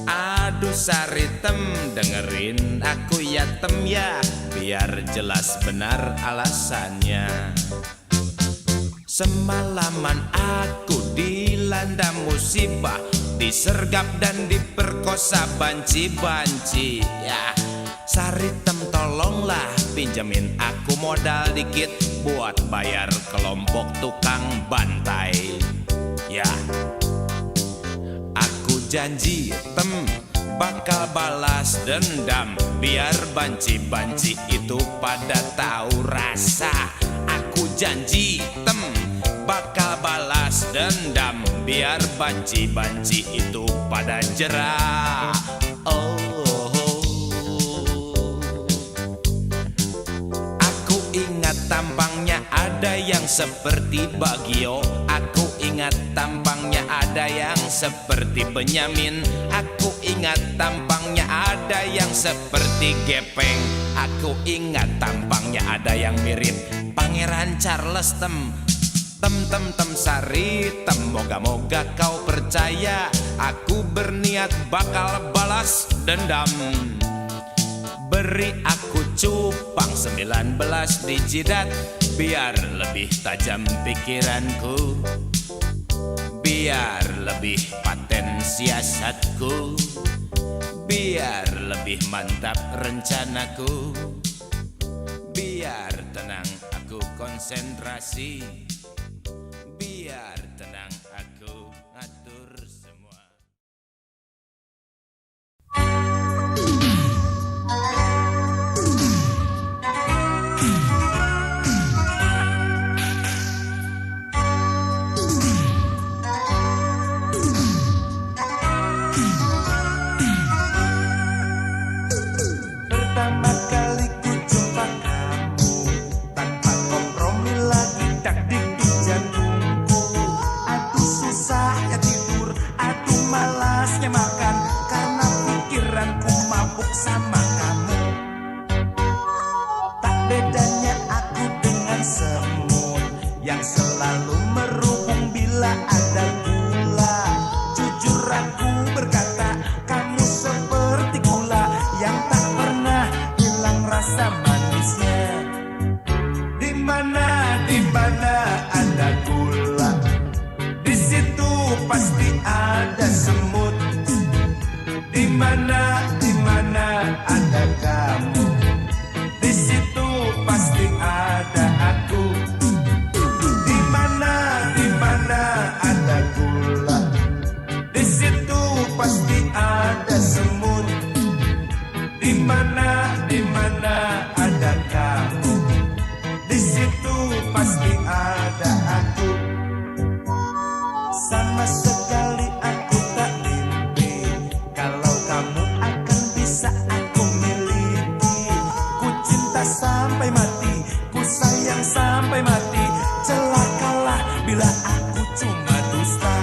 Aduh Sari tem, dengerin aku ya tem ya, biar jelas benar alasannya. Semalaman aku dilanda musibah, disergap dan diperkosa banci-banci ya. Sari tem tolonglah pinjemin aku modal dikit buat bayar kelompok tukang bantai ya. Aku janji tem bakal balas dendam, biar banci-banci itu pada tahu rasa. Aku janji tem bakal balas dendam, biar banci-banci itu pada jerah. Aku ingat tampangnya ada yang seperti Bagio, aku ingat tampangnya ada yang seperti Benyamin, aku ingat tampangnya ada yang seperti Gepeng, aku ingat tampangnya ada yang mirip Pangeran Charles tem. Tem Sari tem, moga-moga kau percaya, aku berniat bakal balas dendam. Beri aku cupang 19 di jidat, biar lebih tajam pikiranku, biar lebih paten siasatku, biar lebih mantap rencanaku, biar tenang aku konsentrasi, biar tenang aku ngatur semua. Pertama kali ku jumpa kamu, tanpa kompromi lagi dak dikduk jantungku. Aduh susahnya tidur, aduh malasnya makan, karena pikiranku mabuk sama kamu. Tak bedanya aku dengan semut yang selalu merubung bila ada gula. Jujur aku berkata, kamu seperti gula yang tak pernah hilang rasa manisnya. Di mana ada gula, di situ pasti ada semut. Di mana ada kamu, di situ pasti ada aku. Di mana ada gula, di situ pasti ada semut. Di mana ada kamu, di situ pasti ada aku. Sama sekali aku tak mimpi kalau kamu akan bisa aku miliki. Ku cinta sampai mati, ku sayang sampai mati. Celakalah bila aku cuma dusta.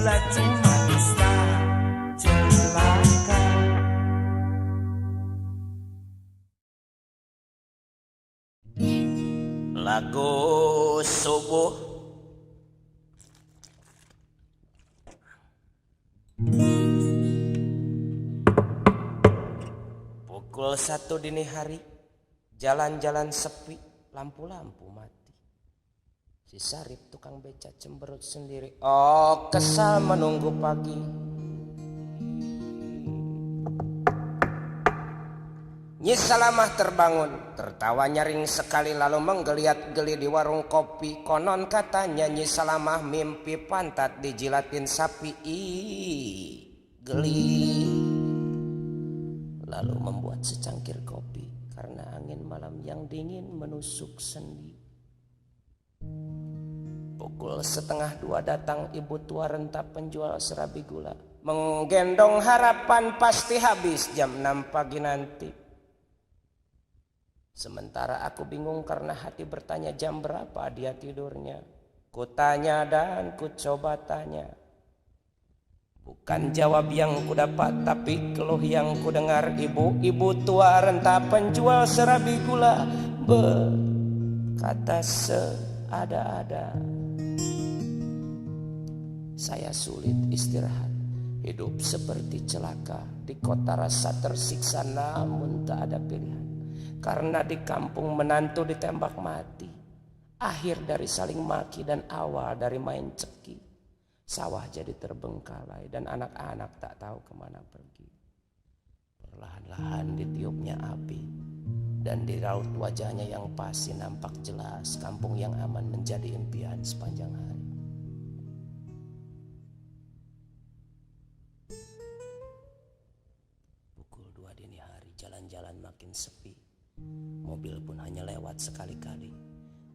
gula cuma dusta celaka. Lagu subuh. Pukul 1 dini hari, jalan-jalan sepi, lampu-lampu mati. Si Sarip tukang beca cemberut sendiri. Oh, kesal menunggu pagi. Nyi Salamah terbangun, tertawa nyaring sekali lalu menggeliat-geli di warung kopi. Konon katanya Nyi Salamah mimpi pantat dijilatin sapi. Ih, geli. Lalu membuat secangkir kopi karena angin malam yang dingin menusuk sendi. Pukul 1:30 datang ibu tua renta penjual serabi gula. Menggendong harapan pasti habis jam 6 pagi nanti. Sementara aku bingung karena hati bertanya jam berapa dia tidurnya. Kutanya dan ku coba tanya. Bukan jawab yang ku dapat tapi keluh yang ku dengar. Ibu tua renta penjual serabi gula berkata seada-ada. Saya sulit istirahat, hidup seperti celaka. Di kota rasa tersiksa namun tak ada pilihan. Karena di kampung menantu ditembak mati. Akhir dari saling maki dan awal dari main ceki. Sawah jadi terbengkalai dan anak-anak tak tahu kemana pergi. Perlahan-lahan ditiupnya api. Dan di raut wajahnya yang pasti nampak jelas kampung yang aman menjadi impian sepanjang hari. Pukul 2 dini hari, jalan-jalan makin sepi. Mobil pun hanya lewat sekali-kali.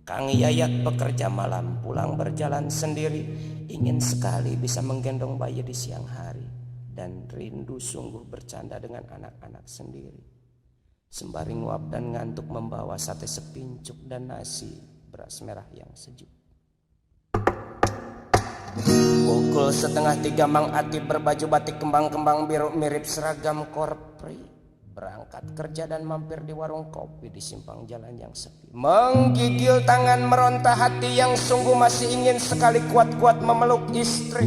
Kang Yayat bekerja malam, pulang berjalan sendiri. Ingin sekali bisa menggendong bayi di siang hari. Dan rindu sungguh bercanda dengan anak-anak sendiri. Sembari nguap dan ngantuk membawa sate sepincuk dan nasi beras merah yang sejuk. Pukul 2:30 Mang Ati berbaju batik kembang-kembang biru mirip seragam korpri. Berangkat kerja dan mampir di warung kopi di simpang jalan yang sepi. Menggigil tangan meronta hati yang sungguh masih ingin sekali kuat-kuat memeluk istri.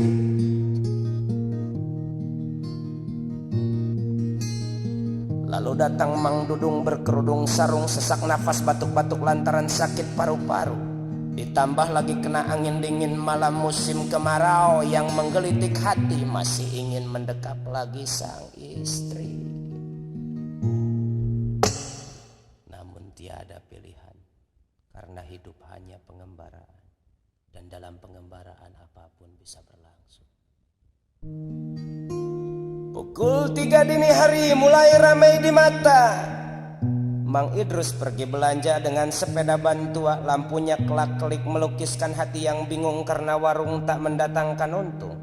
Lalu datang Mang Dudung berkerudung sarung, sesak nafas batuk-batuk lantaran sakit paru-paru. Ditambah lagi kena angin dingin malam musim kemarau yang menggelitik hati, masih ingin mendekap lagi sang istri. Tiada pilihan, karena hidup hanya pengembaraan, dan dalam pengembaraan apapun bisa berlangsung. Pukul 3 dini hari mulai ramai di mata. Mang Idrus pergi belanja dengan sepeda ban tua, lampunya kelak-kelik melukiskan hati yang bingung karena warung tak mendatangkan untung.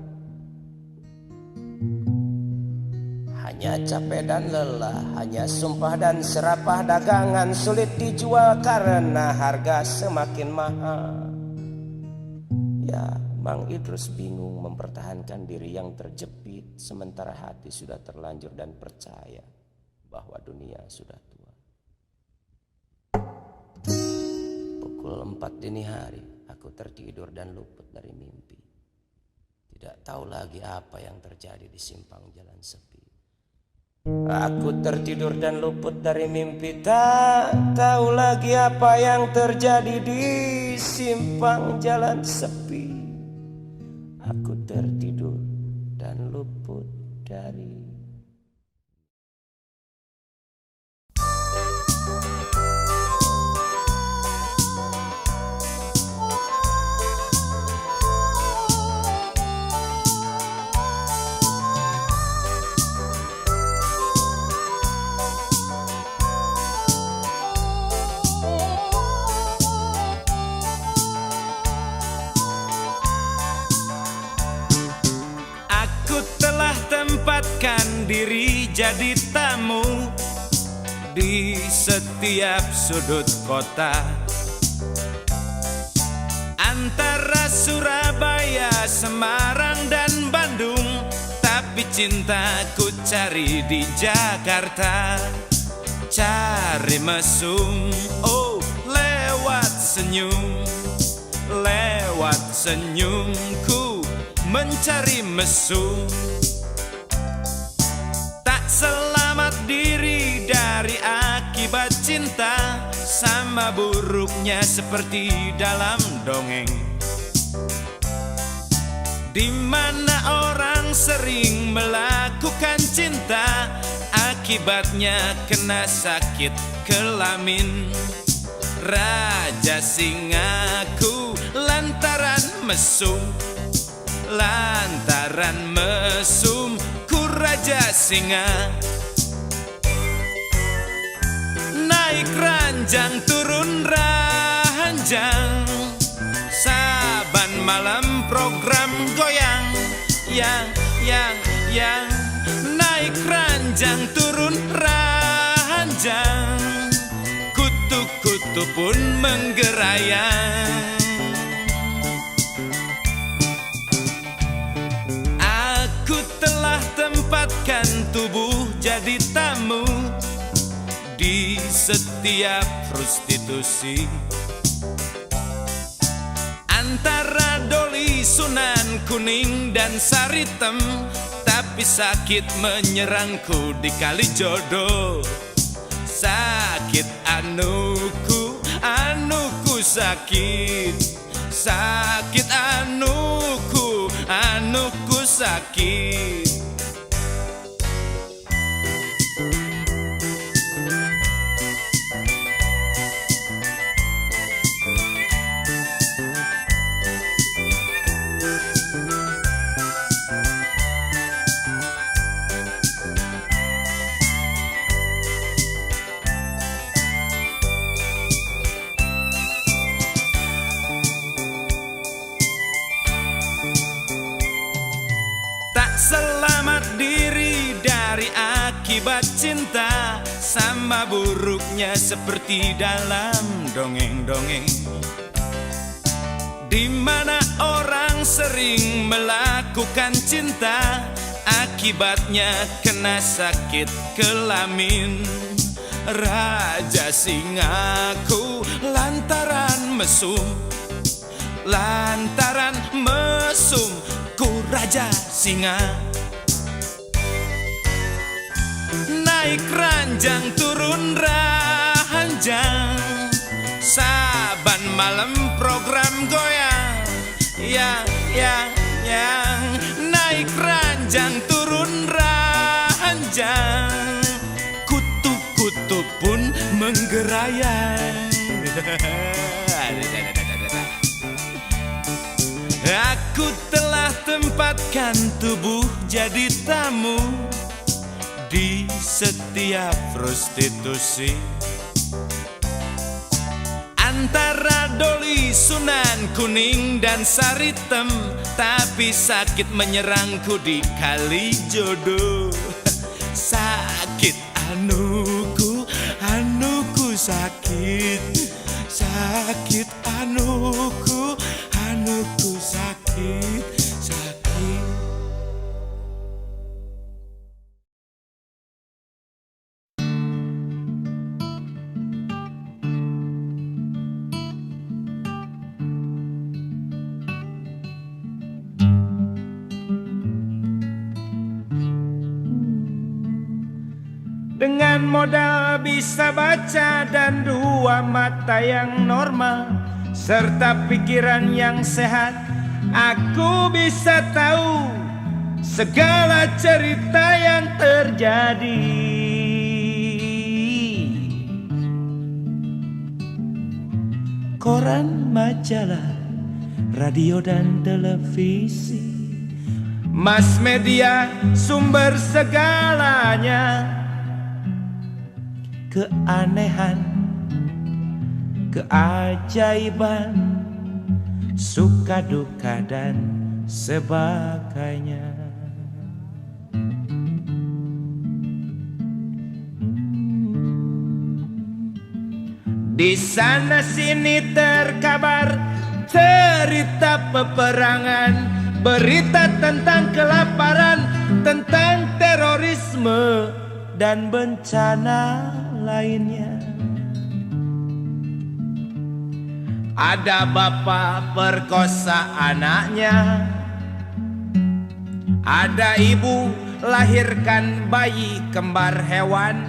Hanya capek dan lelah, hanya sumpah dan serapah, dagangan sulit dijual karena harga semakin mahal. Ya, Mang Idrus bingung mempertahankan diri yang terjepit, sementara hati sudah terlanjur dan percaya bahwa dunia sudah tua. Pukul 4 dini hari, aku tertidur dan luput dari mimpi. Tidak tahu lagi apa yang terjadi di simpang jalan sepi. Aku tertidur dan luput dari mimpi, tak tahu lagi apa yang terjadi di simpang jalan sepi. Aku tertidur dan luput dari tempatkan diri jadi tamu di setiap sudut kota antara Surabaya Semarang dan Bandung, tapi cintaku cari di Jakarta. Cari mesum, oh lewat senyum, lewat senyumku mencari mesum. Tak selamat diri dari akibat cinta, sama buruknya seperti dalam dongeng, di mana orang sering melakukan cinta, akibatnya kena sakit kelamin. Raja singaku lantaran mesum, lantaran mesum ku raja singa. Naik ranjang turun ranjang, saban malam program goyang, yang naik ranjang turun ranjang, kutu-kutu pun menggerayang. Aku telah tempatkan tubuh jadi tamu di setiap prostitusi, antara Doli, Sunan Kuning dan Saritem, tapi sakit menyerangku di Kalijodo. Sakit anuku, anuku sakit, sakit anuku, anuku sakit. Selamat diri dari akibat cinta, sama buruknya seperti dalam dongeng-dongeng, di mana orang sering melakukan cinta, akibatnya kena sakit kelamin. Raja singaku lantaran mesum, lantaran mesum ku raja singa. Naik ranjang turun ranjang, saban malam program goyang, yang naik ranjang turun ranjang, kutu-kutu pun menggerayang. Aku telah tempatkan tubuh jadi tamu di setiap prostitusi, antara Doli, Sunan Kuning dan Saritem, tapi sakit menyerangku di Kalijodo. Sakit anuku, anuku sakit, sakit anuku, anuku sakit, sakit. Dengan modal bisa baca dan dua mata yang normal, serta pikiran yang sehat, aku bisa tahu segala cerita yang terjadi. Koran, majalah, radio dan televisi, mass media sumber segalanya. Keanehan, keajaiban, suka duka dan sebagainya. Di sana sini terkabar cerita peperangan berita tentang kelaparan, tentang terorisme dan bencana lainnya. Ada bapak perkosa anaknya, ada ibu lahirkan bayi kembar hewan,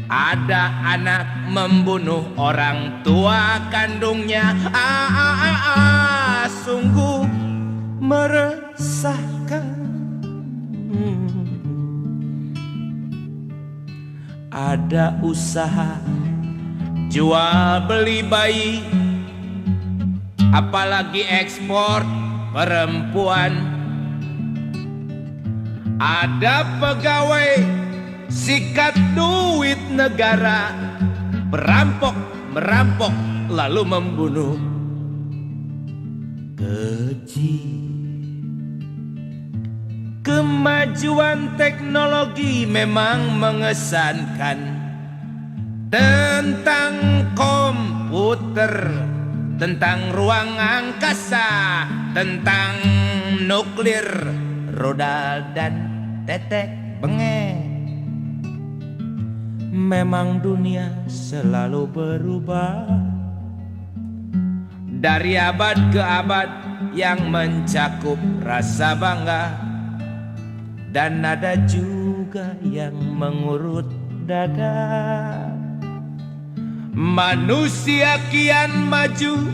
ada anak membunuh orang tua kandungnya. Sungguh meresahkan. Ada usaha jual beli bayi, apalagi ekspor perempuan. Ada pegawai sikat duit negara, merampok lalu membunuh. Keji. Kemajuan teknologi memang mengesankan. Tentang komputer, tentang ruang angkasa, tentang nuklir, rudal dan tetek bengek. Memang dunia selalu berubah. Dari abad ke abad yang mencakup rasa bangga, dan ada juga yang mengurut dada. Manusia kian maju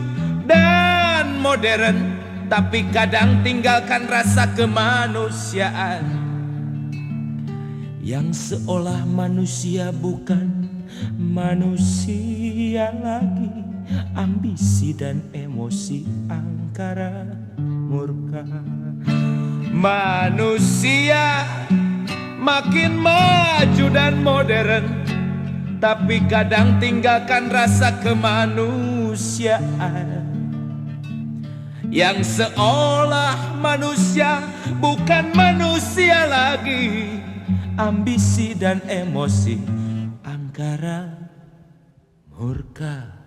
dan modern, tapi kadang tinggalkan rasa kemanusiaan. Yang seolah manusia bukan manusia lagi. Ambisi dan emosi angkara murka. Manusia makin maju dan modern, tapi kadang tinggalkan rasa kemanusiaan. Yang seolah manusia bukan manusia lagi. Ambisi dan emosi angkara murka.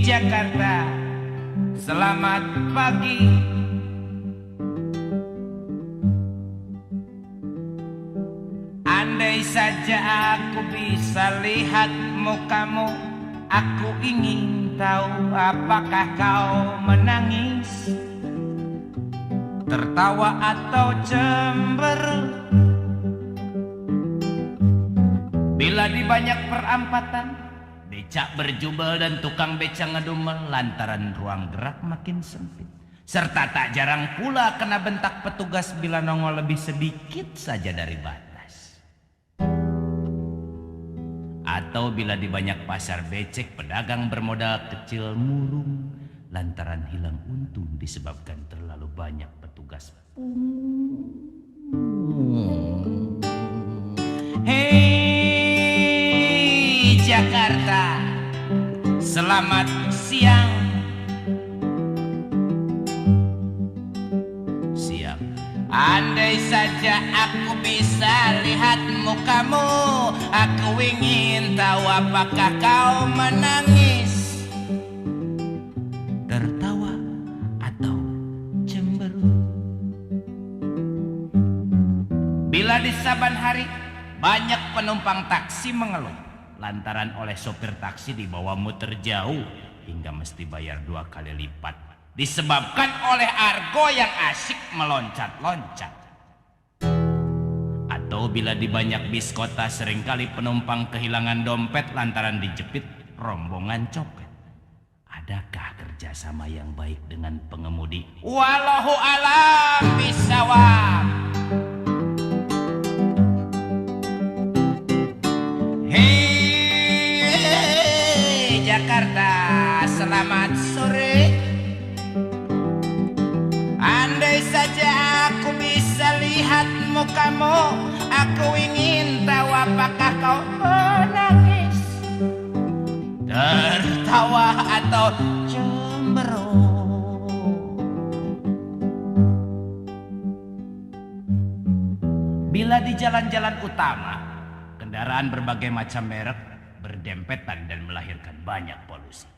Jakarta, selamat pagi. Andai saja aku bisa lihat mukamu, aku ingin tahu apakah kau menangis, tertawa atau cemberut. Bila di banyak perampatan, becak berjubel dan tukang becak ngedumel lantaran ruang gerak makin sempit. Serta tak jarang pula kena bentak petugas bila nongol lebih sedikit saja dari batas. Atau bila di banyak pasar becek pedagang bermodal kecil murung lantaran hilang untung disebabkan terlalu banyak petugas. Hei Jakarta, selamat siang. Siang. Andai saja aku bisa lihat mukamu, aku ingin tahu apakah kau menangis, tertawa atau cemberut. Bila di saban hari banyak penumpang taksi mengeluh lantaran oleh sopir taksi dibawa muter jauh hingga mesti bayar 2 kali lipat disebabkan oleh argo yang asyik meloncat-loncat. Atau bila di banyak bis kota seringkali penumpang kehilangan dompet lantaran dijepit rombongan copet. Adakah kerjasama yang baik dengan pengemudi? Wallahu a'lam bishawab. Hei Jakarta, selamat sore. Andai saja aku bisa lihat mukamu, Aku ingin tahu apakah kau menangis, tertawa atau cemberut. Bila di jalan-jalan utama, kendaraan berbagai macam merek berdempetan dan melahirkan banyak polusi.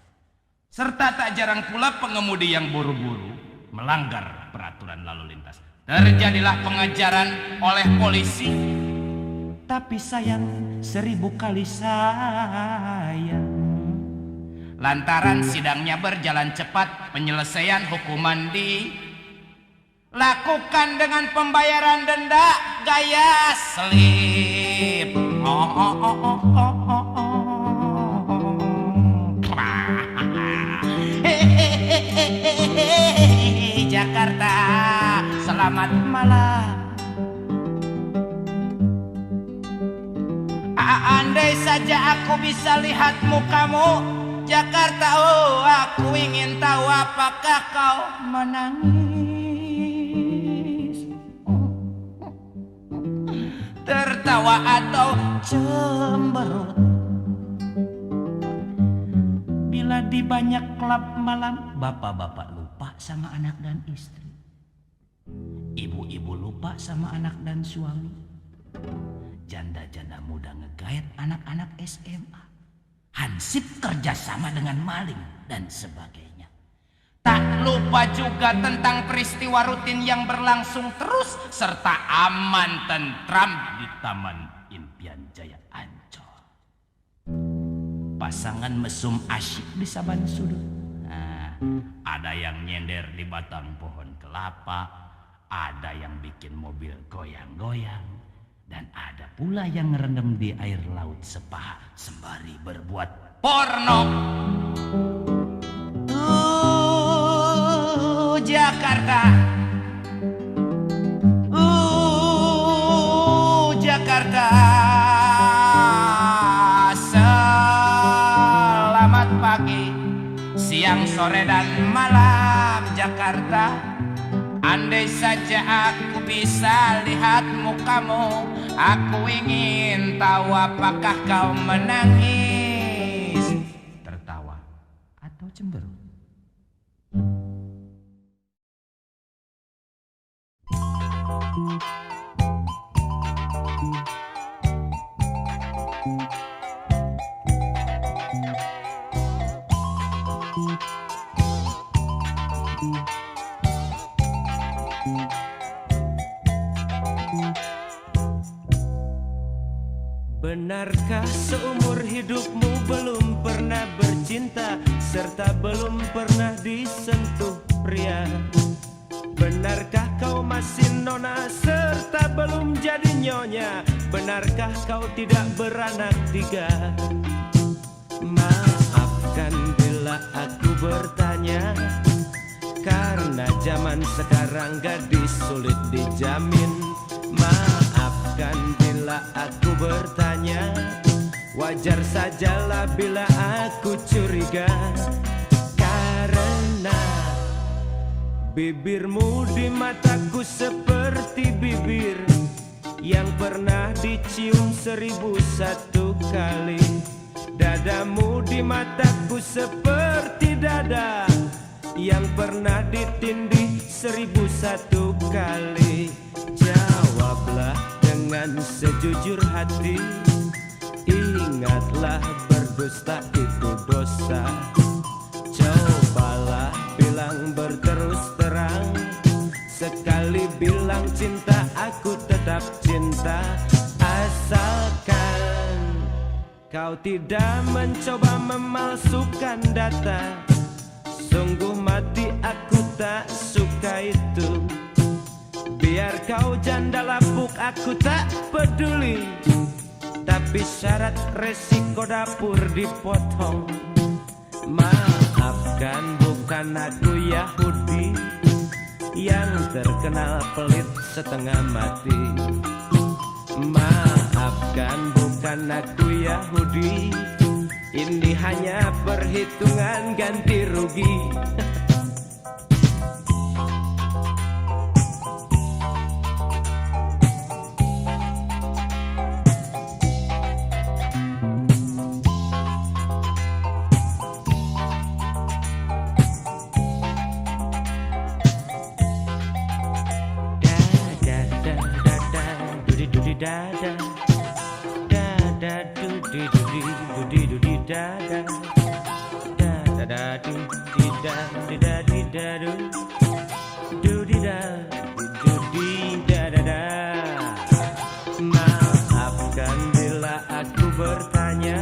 Serta tak jarang pula pengemudi yang buru-buru melanggar peraturan lalu lintas. Terjadilah pengejaran oleh polisi. Tapi sayang, 1000 kali sayang. Lantaran sidangnya berjalan cepat, penyelesaian hukuman dilakukan dengan pembayaran denda gaya selip. Jakarta, selamat malam. Andai saja aku bisa lihat mukamu, Jakarta, oh aku ingin tahu apakah kau menangis, tertawa atau cemberut. Bila di banyak klub malam, bapak-bapak lupa sama anak dan istri, ibu-ibu lupa sama anak dan suami, janda-janda muda ngegayat anak-anak SMA, hansip kerjasama dengan maling dan sebagainya. Tak lupa juga tentang peristiwa rutin yang berlangsung terus serta aman tentram di Taman Impian Jaya Ancol. Pasangan mesum asyik di saban sudut. Nah, ada yang nyender di batang pohon kelapa, ada yang bikin mobil goyang-goyang, dan ada pula yang ngerendam di air laut sepaha sembari berbuat porno. Jakarta, Jakarta, selamat pagi, siang, sore, dan malam Jakarta. Andai saja aku bisa lihat mukamu, aku ingin tahu apakah kau menangis, tertawa atau cemberut. Benarkah seumur hidupmu belum pernah bercinta serta belum pernah disentuh pria? Benarkah kau masih nona serta belum jadi nyonya? Benarkah kau tidak beranak 3? Maafkan bila aku bertanya, karena zaman sekarang gadis sulit dijamin. Maafkan bila aku bertanya, wajar sajalah bila aku curiga, karena bibirmu di mataku seperti bibir yang pernah dicium 1001 kali. Dadamu di mataku seperti dada yang pernah ditindih 1001 kali. Jawablah dengan sejujur hati, ingatlah berdusta itu dosa. Cobalah bilang berterus terang, sekali bilang cinta aku tetap cinta. Asalkan kau tidak mencoba memalsukan data. Sungguh mati aku tak suka itu. Biar kau janda lapuk aku tak peduli, tapi syarat resiko dapur dipotong. Maafkan bukan aku Yahudi yang terkenal pelit setengah mati. Maafkan bukan aku Yahudi, ini hanya perhitungan ganti rugi. Dudi dudi dudi dudi dada da da da di da di da di da du dudi da dudi da da da. Maafkan bila aku bertanya,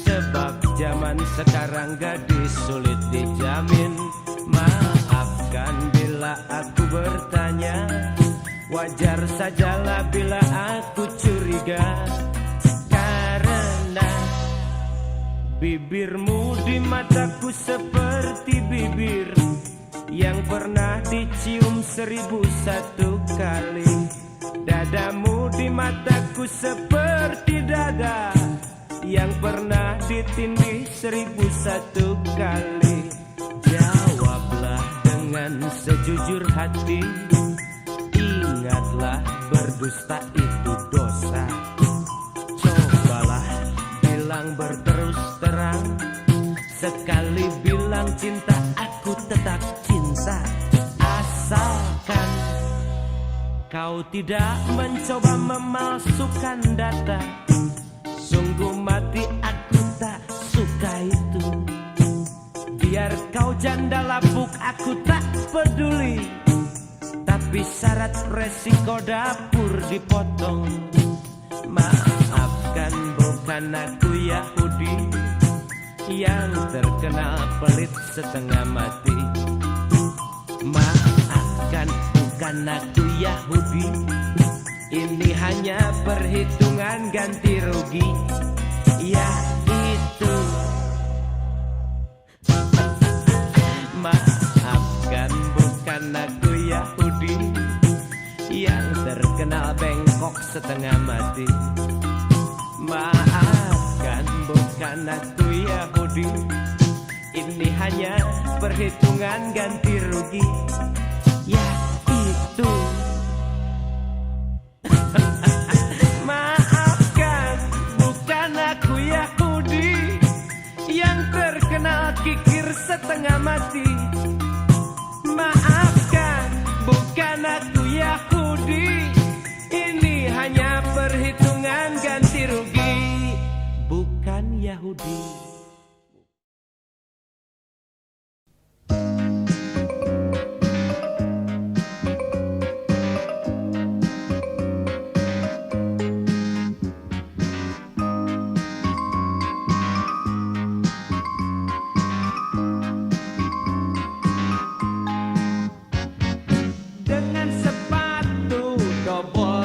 sebab zaman sekarang gadis sulit dijamin. Maafkan bila aku bertanya, wajar sajalah bila aku curiga, karena bibirmu di mataku seperti bibir yang pernah dicium 1001 kali. Dadamu di mataku seperti dada yang pernah ditindih 1001 kali. Jawablah dengan sejujur hati, ingatlah berdusta itu dosa. Cobalah bilang berterus terang, sekali bilang cinta aku tetap cinta. Asalkan kau tidak mencoba memalsukan data. Sungguh mati aku tak suka itu. Biar kau janda lapuk aku tak peduli, tapi syarat resiko dapur dipotong. Maafkan bukan aku Yahudi yang terkenal pelit setengah mati. Maafkan bukan aku Yahudi, ini hanya perhitungan ganti rugi. Ya itu. Maafkan bukan aku Yahudi yang terkenal bengkok setengah mati. Maafkan bukan aku Yahudi, ini hanya perhitungan ganti rugi. Ya itu. Maafkan bukan aku Yahudi yang terkenal kikir setengah mati. Maafkan bukan aku Yahudi, ini hanya perhitungan ganti rugi. Bukan Yahudi.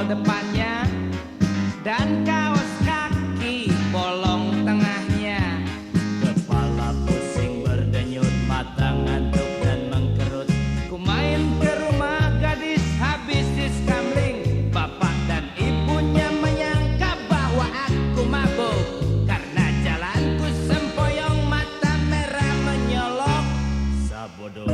Depannya dan kaos kaki bolong tengahnya, kepala pusing berdenyut, mata ngantuk dan mengkerut. Ku main ke rumah gadis habis diskamling, bapak dan ibunya menyangka bahwa aku mabuk karena jalanku sempoyong, mata merah menyolok. Sabodo.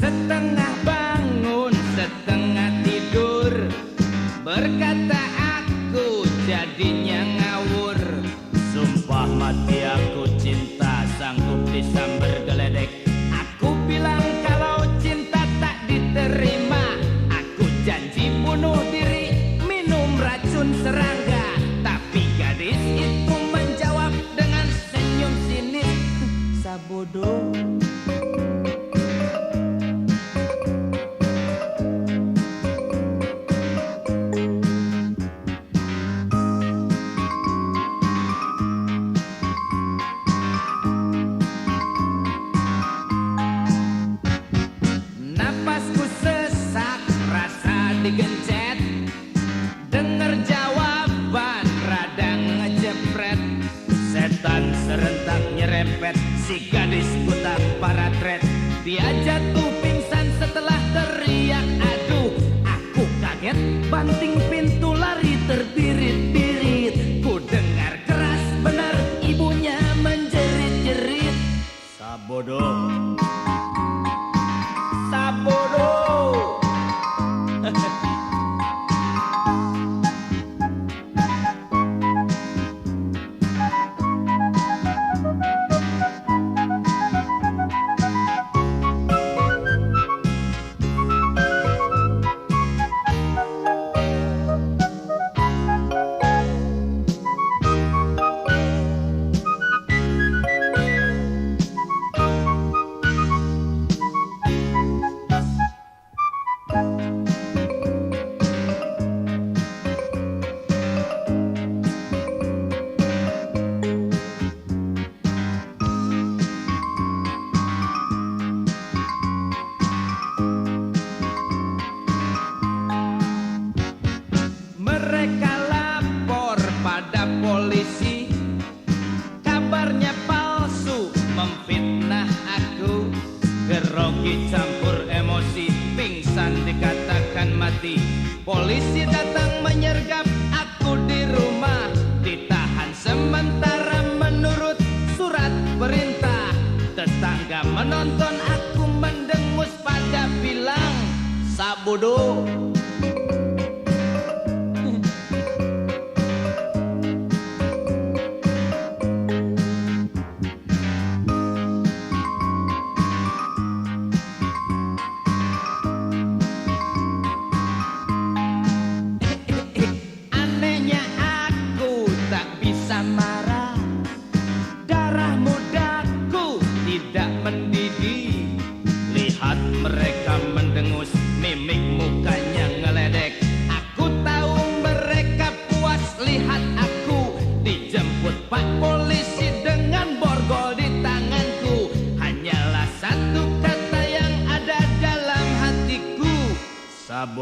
Setengah bangun, setengah tidur, berkata aku jadinya ngawur. Sumpah mati aku cinta, sanggup disamber geledek. Aku bilang kalau cinta tak diterima, aku janji bunuh diri, minum racun serangga. Tapi gadis itu menjawab dengan senyum sinis, sabodo. Napasku sesak, rasa digencet, dengar jawaban radang ngejepret. Setan serentak nyerempet, si gadis buta paratret. Dia jatuh pingsan setelah teriak aduh. Aku kaget, banting pintu lari terbirit-birit. Ku dengar keras benar ibunya menjerit-jerit, sabodo. Sabodo.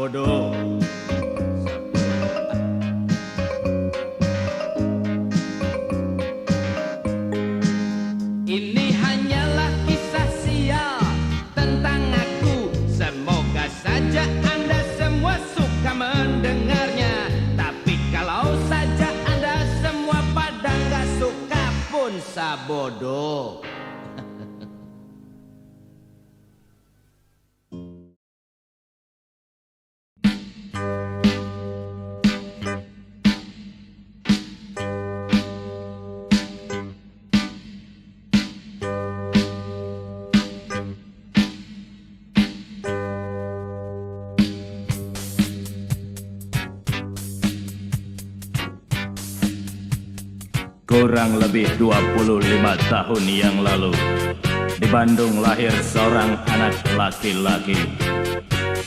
Sabodo. Ini hanyalah kisah sial tentang aku. Semoga saja Anda semua suka mendengarnya. Tapi kalau saja Anda semua pada nggak suka pun sabodo. Kurang lebih 25 tahun yang lalu, di Bandung lahir seorang anak laki-laki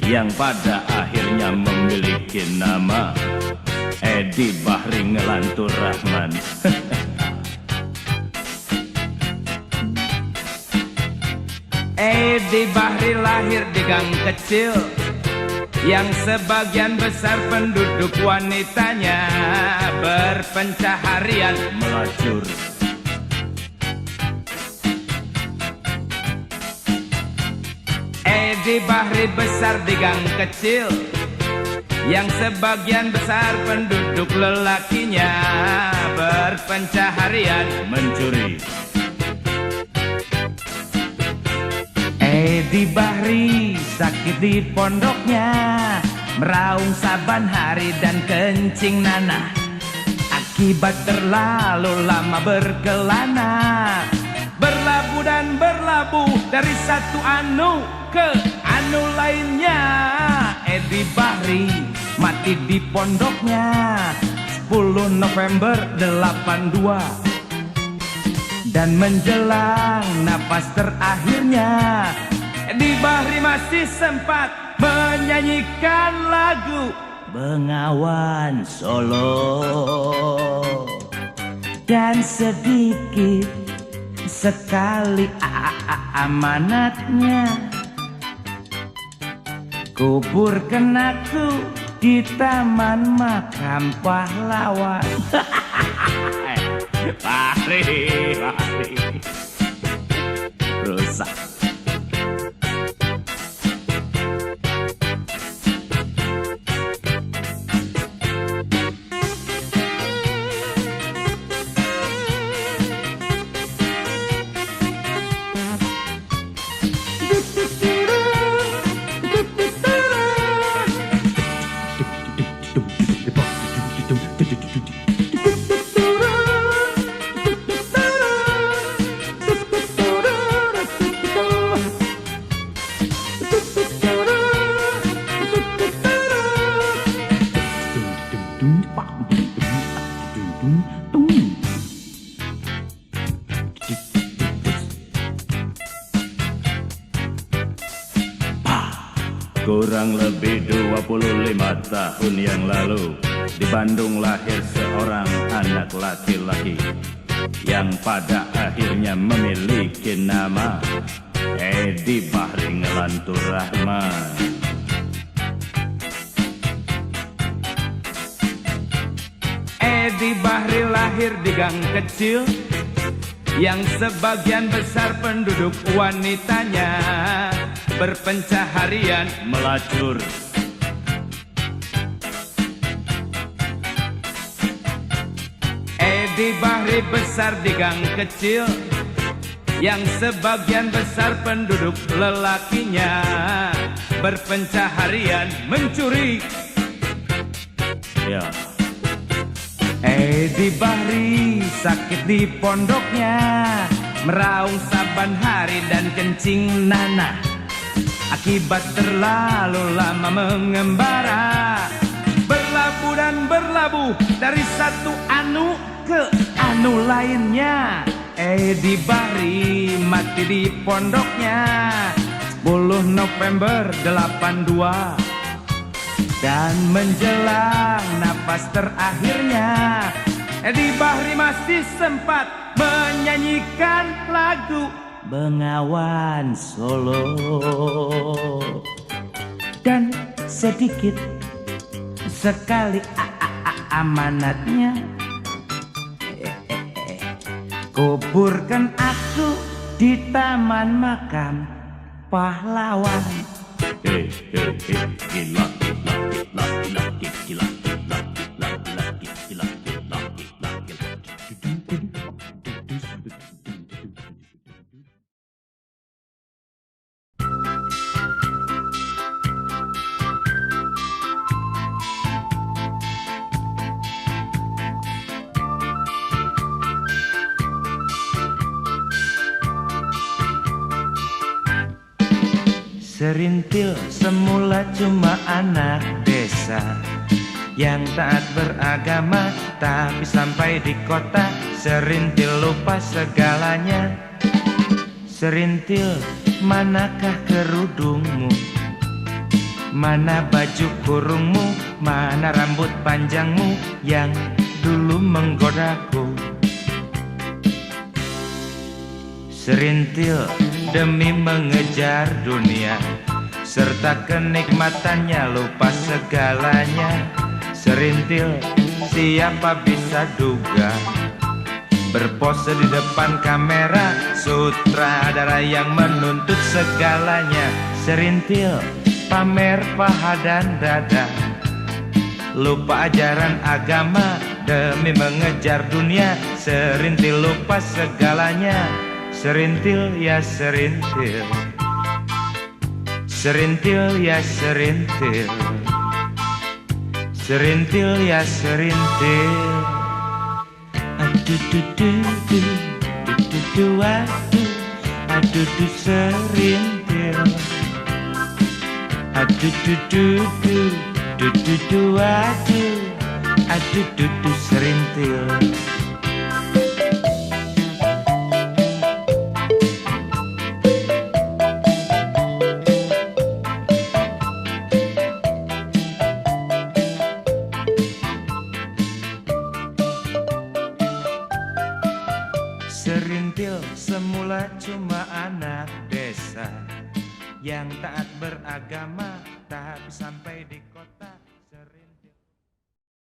yang pada akhirnya memiliki nama Edi Bahri Ngelantur Rahman. Edi Bahri lahir di gang kecil yang sebagian besar penduduk wanitanya berpencaharian Melacur. Edi Bahri besar di gang kecil yang sebagian besar penduduk lelakinya berpencaharian Mencuri. Edi Bahri sakit di pondoknya, meraung saban hari dan kencing nanah. Akibat terlalu lama berkelana, berlabuh dan berlabuh dari satu anu ke anu lainnya. Edi Bahri mati di pondoknya 10 November 82. Dan menjelang napas terakhirnya, Edi Bahri masih sempat menyanyikan lagu Bengawan Solo. Dan sedikit sekali amanatnya, kuburkan aku di taman makam pahlawan. Bahri rusak. Kurang lebih 25 tahun yang lalu, di Bandung lahir seorang anak laki-laki yang pada akhirnya memiliki nama Edi Bahri Ngelantur Rahman. Edi Bahri lahir di gang kecil yang sebagian besar penduduk wanitanya berpencaharian Melacur. Edi Bahri besar di gang kecil yang sebagian besar penduduk lelakinya berpencaharian mencuri. Ya. Edi Bahri sakit di pondoknya, meraung saban hari dan kencing nanah. Akibat terlalu lama mengembara, berlabuh dan berlabuh dari satu anu ke anu lainnya. Edi Bahri mati di pondoknya 10 November 82. Dan menjelang napas terakhirnya, Edi Bahri masih sempat menyanyikan lagu Bengawan Solo. Dan sedikit sekali amanatnya. Kuburkan aku di taman makam pahlawan. Serintil semula cuma anak desa yang taat beragama, tapi sampai di kota serintil lupa segalanya. Serintil, manakah kerudungmu? Mana baju kurungmu? Mana rambut panjangmu yang dulu menggodaku? Serintil, demi mengejar dunia serta kenikmatannya lupa segalanya. Serintil, siapa bisa duga berpose di depan kamera sutradara yang menuntut segalanya. Serintil, pamer paha dan dada, lupa ajaran agama demi mengejar dunia. Serintil lupa segalanya. Serintil ya serintil, serintil ya serintil, serintil ya serintil. Aduh du du du du du aduh, aduh du serintil. Aduh du du du du du aduh, aduh du serintil. Serintil semula cuma anak desa yang taat beragama, tapi sampai di